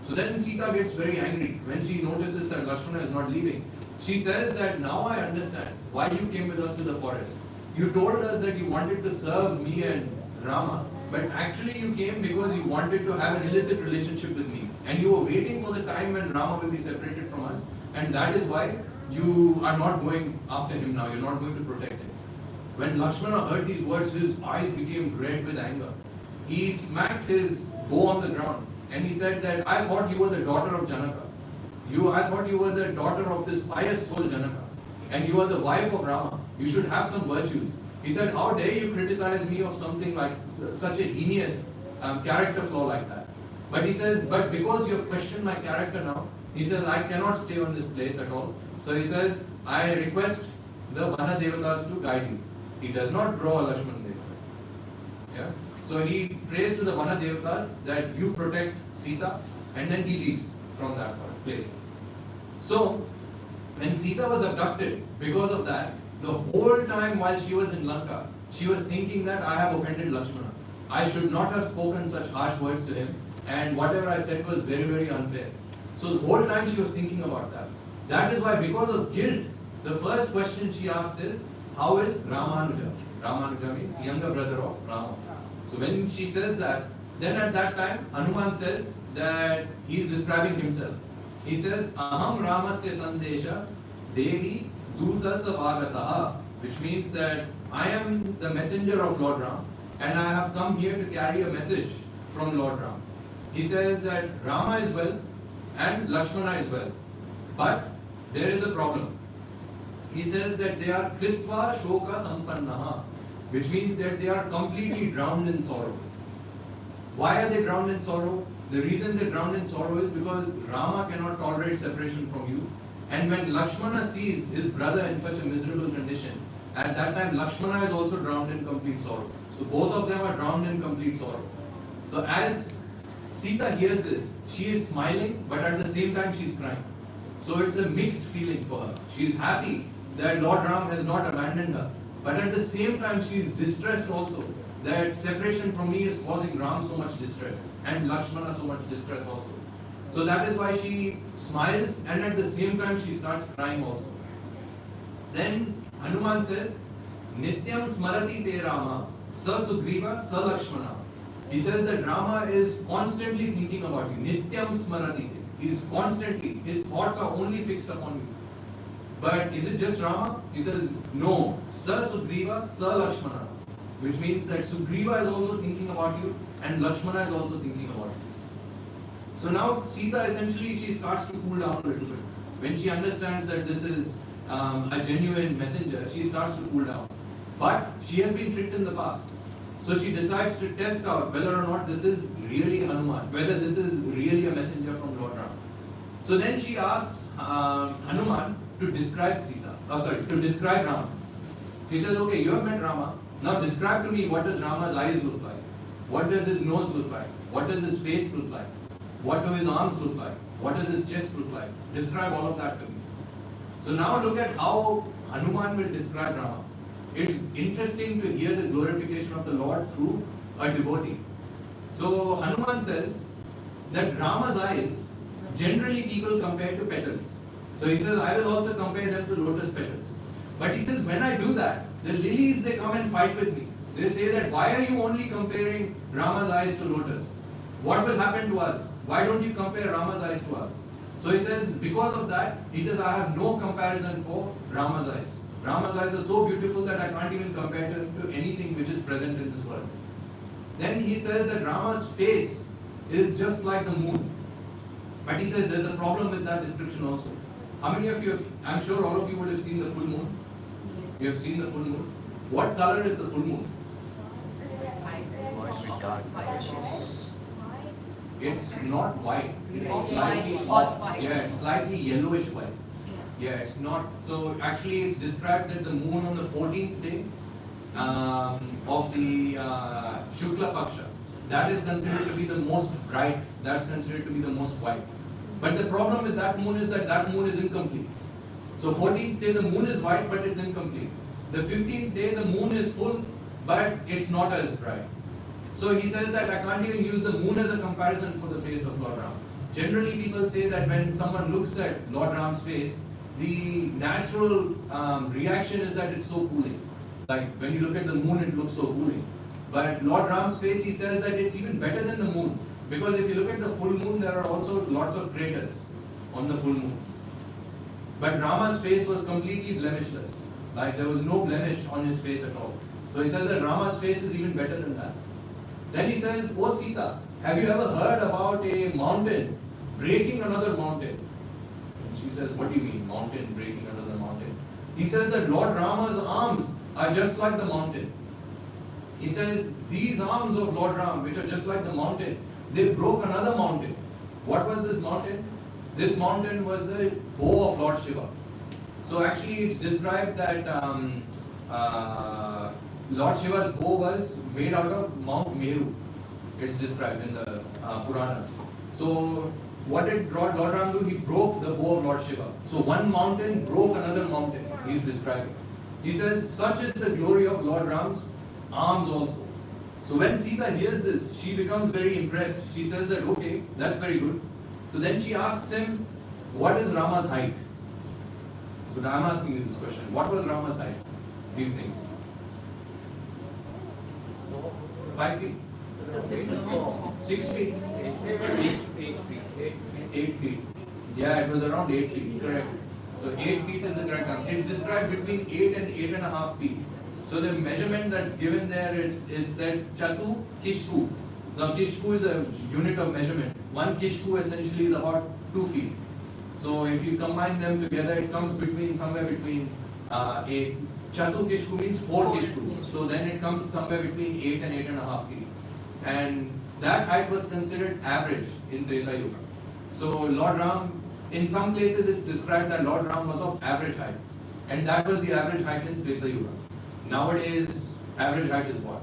So then Sita gets very angry when she notices that Lakshmana is not leaving. She says that now I understand why you came with us to the forest. You told us that you wanted to serve me and Rama, but actually you came because you wanted to have an illicit relationship with me. And you were waiting for the time when Rama will be separated from us. And that is why you are not going after him now. You're not going to protect him. When Lakshmana heard these words, his eyes became red with anger. He smacked his bow on the ground and he said that I thought you were the daughter of Janaka. I thought you were the daughter of this pious soul Janaka. And you are the wife of Rama. You should have some virtues. He said, how dare you criticize me of something like such a heinous character flaw like that. But he says, but because you have questioned my character now, he says, I cannot stay on this place at all. So he says, I request the Vana Devatas to guide you. He does not draw a Lakshman Devata. Yeah? So he prays to the Vana Devatas that you protect Sita, and then he leaves from that place. So, when Sita was abducted, because of that, the whole time while she was in Lanka, she was thinking that I have offended Lakshmana. I should not have spoken such harsh words to him, and whatever I said was very, very unfair. So the whole time she was thinking about that. That is why, because of guilt, the first question she asked is, how is Ramanuja? Ramanuja means younger brother of Rama. So when she says that, then at that time, Hanuman says that he is describing himself. He says, Aham Ramasya Sandesha Devi Dutasya Bhagataha, which means that I am the messenger of Lord Ram and I have come here to carry a message from Lord Ram. He says that Rama is well and Lakshmana is well. But there is a problem. He says that they are Kritva Shoka Sampannaha, which means that they are completely drowned in sorrow. Why are they drowned in sorrow? The reason they're drowned in sorrow is because Rama cannot tolerate separation from you. And when Lakshmana sees his brother in such a miserable condition, at that time Lakshmana is also drowned in complete sorrow. So both of them are drowned in complete sorrow. So as Sita hears this, she is smiling, but at the same time she is crying. So it's a mixed feeling for her. She is happy that Lord Ram has not abandoned her, but at the same time she is distressed also that separation from me is causing Ram so much distress and Lakshmana so much distress also. So that is why she smiles and at the same time she starts crying also. Then Hanuman says, Nityam Smarati Te Rama Sa Sugriva Sa Lakshmana. He says that Rama is constantly thinking about you. Nityam Smarati Te. He is constantly, his thoughts are only fixed upon you. But is it just Rama? He says, no. Sa Sugriva Sa Lakshmana. Which means that Sugriva is also thinking about you and Lakshmana is also thinking about you. So now Sita essentially she starts to cool down a little bit. When she understands that this is a genuine messenger, she starts to cool down. But she has been tricked in the past. So she decides to test out whether or not this is really Hanuman, whether this is really a messenger from Lord Ram. So then she asks Hanuman to describe to describe Rama. She says, okay, you have met Rama. Now describe to me what does Rama's eyes look like? What does his nose look like? What does his face look like? What do his arms look like? What does his chest look like? Describe all of that to me. So now look at how Hanuman will describe Rama. It's interesting to hear the glorification of the Lord through a devotee. So Hanuman says that Rama's eyes, generally people compare to petals. So he says, I will also compare them to lotus petals. But he says, when I do that, the lilies, they come and fight with me. They say that, why are you only comparing Rama's eyes to lotus? What will happen to us? Why don't you compare Rama's eyes to us? So he says, because of that, he says, I have no comparison for Rama's eyes. Rama's eyes are so beautiful that I can't even compare them to anything which is present in this world. Then he says that Rama's face is just like the moon. But he says there's a problem with that description also. How many of you have, I'm sure all of you would have seen the full moon. You have seen the full moon. What color is the full moon? It's not white. It's Off slightly white. off. Off white. Yeah, it's slightly yellowish white. Yeah, it's not. So actually, it's described that the moon on the 14th day of the Shukla Paksha, that is considered to be the most bright. That's considered to be the most white. But the problem with that moon is that that moon is incomplete. So 14th day the moon is white, but it's incomplete. The 15th day the moon is full, but it's not as bright. So he says that I can't even use the moon as a comparison for the face of Lord Ram. Generally, people say that when someone looks at Lord Ram's face, the natural reaction is that it's so cooling. Like when you look at the moon, it looks so cooling. But Lord Ram's face, he says that it's even better than the moon. Because if you look at the full moon, there are also lots of craters on the full moon. But Rama's face was completely blemishless. Like there was no blemish on his face at all. So he says that Rama's face is even better than that. Then he says, "Oh Sita, have you ever heard about a mountain breaking another mountain?" And she says, "What do you mean, mountain breaking another mountain?" He says that Lord Rama's arms are just like the mountain. He says, these arms of Lord Ram, which are just like the mountain, they broke another mountain. What was this mountain? This mountain was the bow of Lord Shiva. So actually it's described that Lord Shiva's bow was made out of Mount Meru. It's described in the Puranas. So what did Lord Ram do? He broke the bow of Lord Shiva. So one mountain broke another mountain. He's describing. He says, such is the glory of Lord Ram's arms also. So when Sita hears this, she becomes very impressed. She says that, okay, that's very good. So then she asks him, what is Rama's height? But I'm asking you this question. What was Rama's height? Do you think? 5 feet? 6 feet? 8 feet. Yeah, it was around 8 feet, correct. So 8 feet is the correct answer. It's described between 8 and 8.5 feet. So the measurement that's given there, it's said Chatu Kishku. Now Kishku is a unit of measurement. One Kishku essentially is about 2 feet. So if you combine them together, it comes between somewhere between Chatu Kishku means 4 Kishkus. So then it comes somewhere between 8 and 8.5 feet. And that height was considered average in Treta Yuga. So Lord Ram, in some places it's described that Lord Ram was of average height. And that was the average height in Treta Yuga. Nowadays, average height is what?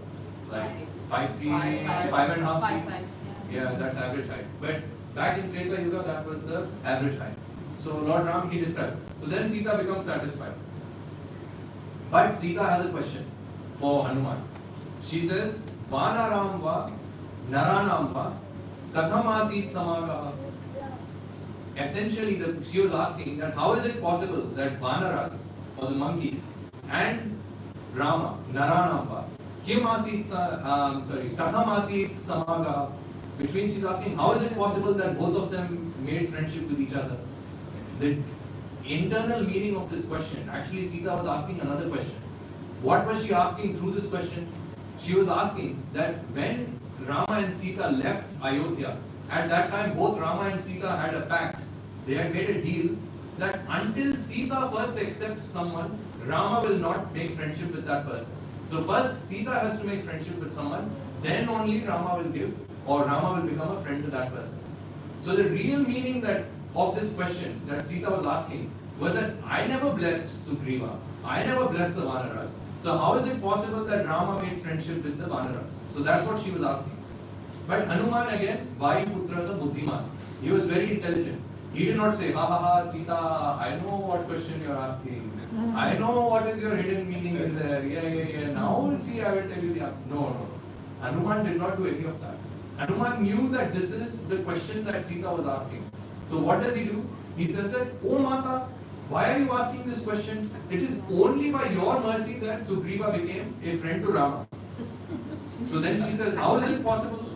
Like 5 feet, 5.5 feet? Yeah, that's average height. But back in Treta Yuga, that was the average height. So Lord Ram, he described. So then Sita becomes satisfied. But Sita has a question for Hanuman. She says, Vanaram va Naranam va Katham asit samagaha. Essentially, she was asking that how is it possible that Vanaras, or the monkeys, and Rama, Naranam va, Katham asit samagaha, which means she's asking how is it possible that both of them made friendship with each other. The internal meaning of this question, actually Sita was asking another question. What was she asking through this question? She was asking that when Rama and Sita left Ayodhya, at that time both Rama and Sita had a pact. They had made a deal that until Sita first accepts someone, Rama will not make friendship with that person. So first Sita has to make friendship with someone, then only Rama will give, or Rama will become a friend to that person. So the real meaning of this question that Sita was asking was that I never blessed Sugriva, I never blessed the Vanaras. So how is it possible that Rama made friendship with the Vanaras? So that's what she was asking. But Hanuman again, Vayu Putrasa Buddhiman, he was very intelligent. He did not say, ha ha ha, Sita, I know what question you are asking. I know what is your hidden meaning in there. Yeah. Now we'll see, I will tell you the answer. No. Hanuman did not do any of that. Hanuman knew that this is the question that Sita was asking. So what does he do? He says that, oh Mata, why are you asking this question? It is only by your mercy that Sugriva became a friend to Rama. So then she says, how is it possible?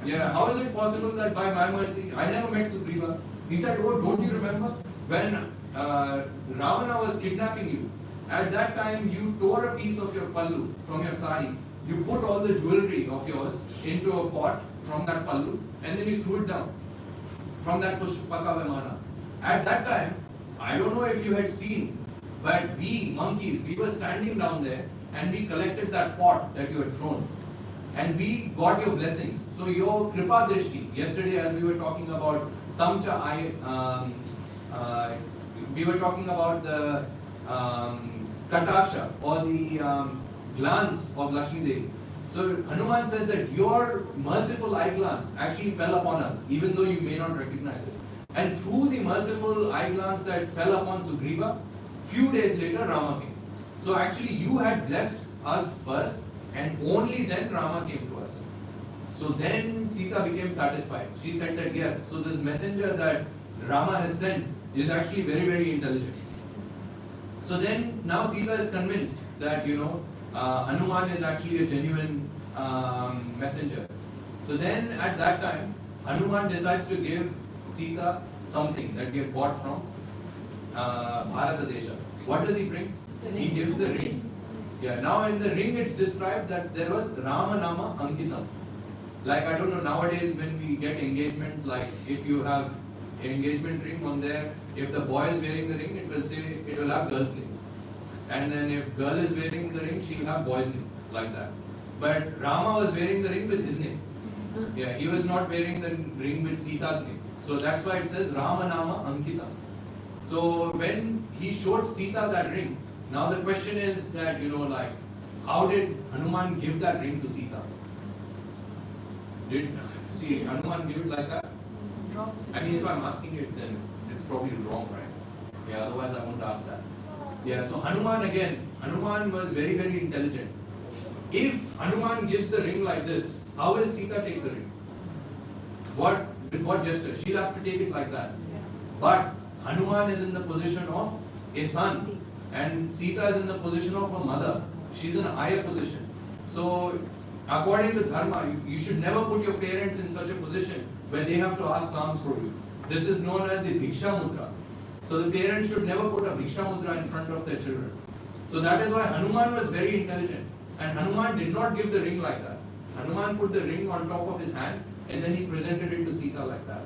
Yeah, how is it possible that by my mercy, I never met Sugriva? He said, oh, don't you remember when Ravana was kidnapping you? At that time, you tore a piece of your pallu from your sari. You put all the jewelry of yours into a pot from that pallu and then you threw it down from that Pushpaka Vimana. At that time, I don't know if you had seen, but we monkeys, we were standing down there and we collected that pot that you had thrown. and we got your blessings. So your kripa drishti, yesterday as we were talking about tamcha, we were talking about the kataksha or the glance of Lakshmi Devi. So Hanuman says that your merciful eye glance actually fell upon us, even though you may not recognize it. And through the merciful eye glance that fell upon Sugriva, few days later Rama came. So actually you had blessed us first, and only then Rama came to us. So then Sita became satisfied. She said that yes, so this messenger that Rama has sent is actually very, very intelligent. So then now Sita is convinced that Hanuman is actually a genuine messenger. So then at that time, Hanuman decides to give Sita something that he had bought from Bharata Desha. What does he bring? He gives the ring. Yeah, now in the ring it's described that there was Rama Nama Ankitam. Like I don't know, nowadays when we get engagement, like if you have an engagement ring on there, if the boy is wearing the ring, it will have girl's name. And then if girl is wearing the ring, she will have boy's name, like that. But Rama was wearing the ring with his name. Yeah, he was not wearing the ring with Sita's name. So that's why it says Rama Nama Ankita. So when he showed Sita that ring, now the question is that, how did Hanuman give that ring to Sita? Did Hanuman give it like that? I mean, if I'm asking it, then it's probably wrong, right? Yeah, otherwise I won't ask that. Yeah, so Hanuman was very, very intelligent. If Hanuman gives the ring like this, how will Sita take the ring? With what gesture? She'll have to take it like that. But Hanuman is in the position of a son, and Sita is in the position of a mother. She's in a higher position. So, according to Dharma, you should never put your parents in such a position where they have to ask alms for you. This is known as the Bhiksha Mudra. So the parents should never put a Bhiksha Mudra in front of their children. So that is why Hanuman was very intelligent. And Hanuman did not give the ring like that. Hanuman put the ring on top of his hand and then he presented it to Sita like that.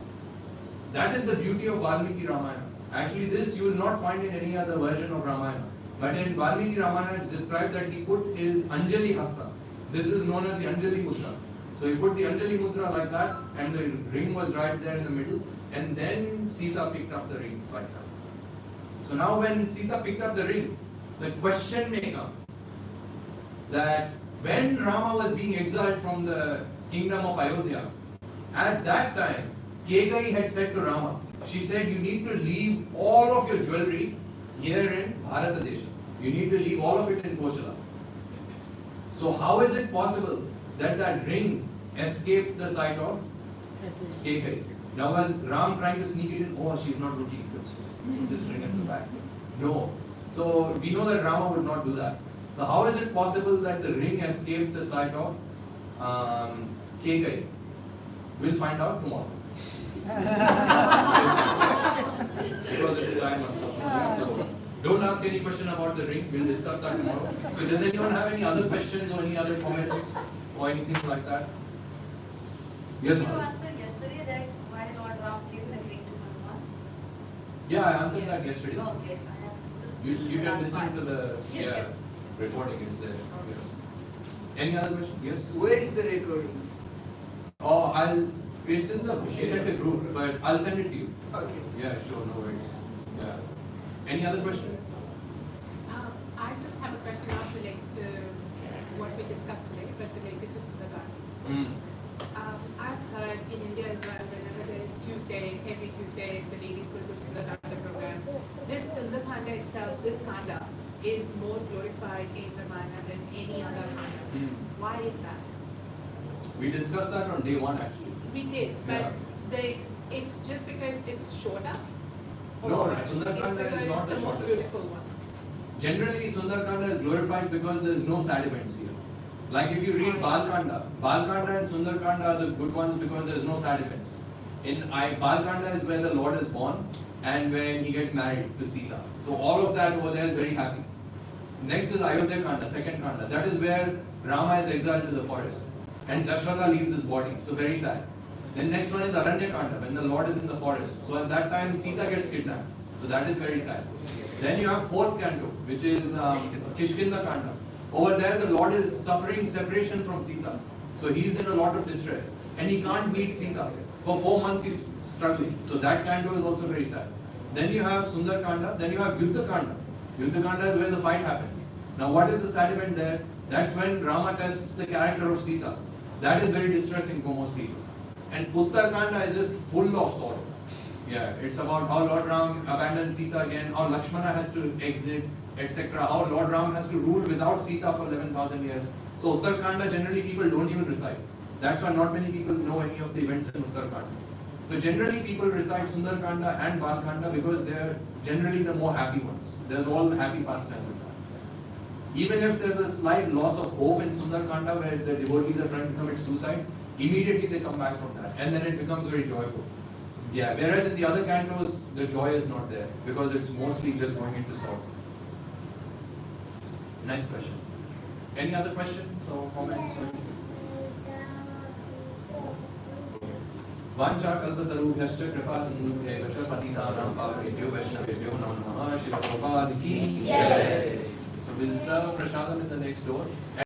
That is the beauty of Valmiki Ramayana. Actually this you will not find in any other version of Ramayana. But in Valmiki Ramayana it's described that he put his Anjali Hasta. This is known as the Anjali Mudra. So he put the Anjali Mudra like that and the ring was right there in the middle, and then Sita picked up the ring like that. So now when Sita picked up the ring, the question may come that when Rama was being exiled from the kingdom of Ayodhya, at that time Kekai had said to Rama, she said, you need to leave all of your jewelry here in Bharata Desha. You need to leave all of it in Koshala. So how is it possible that that ring escaped the sight of Kekai? Now was Ram trying to sneak it in? Oh, she's not looking. This ring at the back. No. So we know that Rama would not do that. So how is it possible that the ring escaped the sight of Kekai? We'll find out tomorrow. Because it's time. So don't ask any question about the ring. We'll discuss that tomorrow. So does anyone have any other questions or any other comments or anything like that? Yes, You ma'am. answered yesterday that why Lord Ram gave the ring to Hanuman. Yeah, I answered that yesterday. Okay, I have just You the can last listen part. to the Yes. recording. It's there. Yes. Any other question? Yes. Where is the recording? Oh, it's in the. She sent a group, but I'll send it to you. Okay. Yeah, sure, no worries. Yeah. Any other question? I just have a question not related to what we discussed today, but related to Sundarakanda. I've heard in India as well, whenever there is Tuesday, every Tuesday, the ladies will do Sundarakanda program. This Sundarakanda itself, this Kanda, is more glorified in Ramayana than any other Kanda. Why is that? We discussed that on day one actually. We did, but Yeah. it's just because it's shorter? No, Or Sundarakanda it's is because not the it's more shortest. beautiful one. Generally, Sundarakanda is glorified because there is no sad events here. Like if you read Balkanda and Sundarakanda are the good ones because there is no sad events. Balkanda is where the Lord is born and when he gets married to Sita. So all of that over there is very happy. Next is Ayodhya Kanda, second Kanda. That is where Rama is exiled to the forest and Dashratha leaves his body. So very sad. Then next one is Aranya Kanda, when the Lord is in the forest. So at that time Sita gets kidnapped. So that is very sad. Then you have fourth canto, which is Kishkinda Kanda. Over there the Lord is suffering separation from Sita. So he is in a lot of distress and he can't meet Sita. For 4 months he's struggling. So that canto is also very sad. Then you have Sundarakanda, then you have Yuddhakanda. Yuddhakanda is where the fight happens. Now what is the sad event there? That's when Rama tests the character of Sita. That is very distressing for most people. And Uttarkanda is just full of sorrow. Yeah, it's about how Lord Ram abandons Sita again, how Lakshmana has to exit, etc. How Lord Ram has to rule without Sita for 11,000 years. So Uttarkanda generally people don't even recite. That's why not many people know any of the events in Uttarkanda. So generally people recite Sundarakanda and Balkanda because they are generally the more happy ones. There's all happy pastimes in that. Even if there's a slight loss of hope in Sundarakanda where the devotees are trying to commit suicide, immediately they come back from that and then it becomes very joyful. Yeah, whereas in the other cantos, the joy is not there because it's mostly just going into sorrow. Nice question. Any other questions or comments? Vancha kalpatarubhyascha kripa sindhubhyaiva cha patitanam pavanebhyo vaishnavebhyo namo namah. Shri Prabhupada ki jai. So we'll serve prasadam at the next door.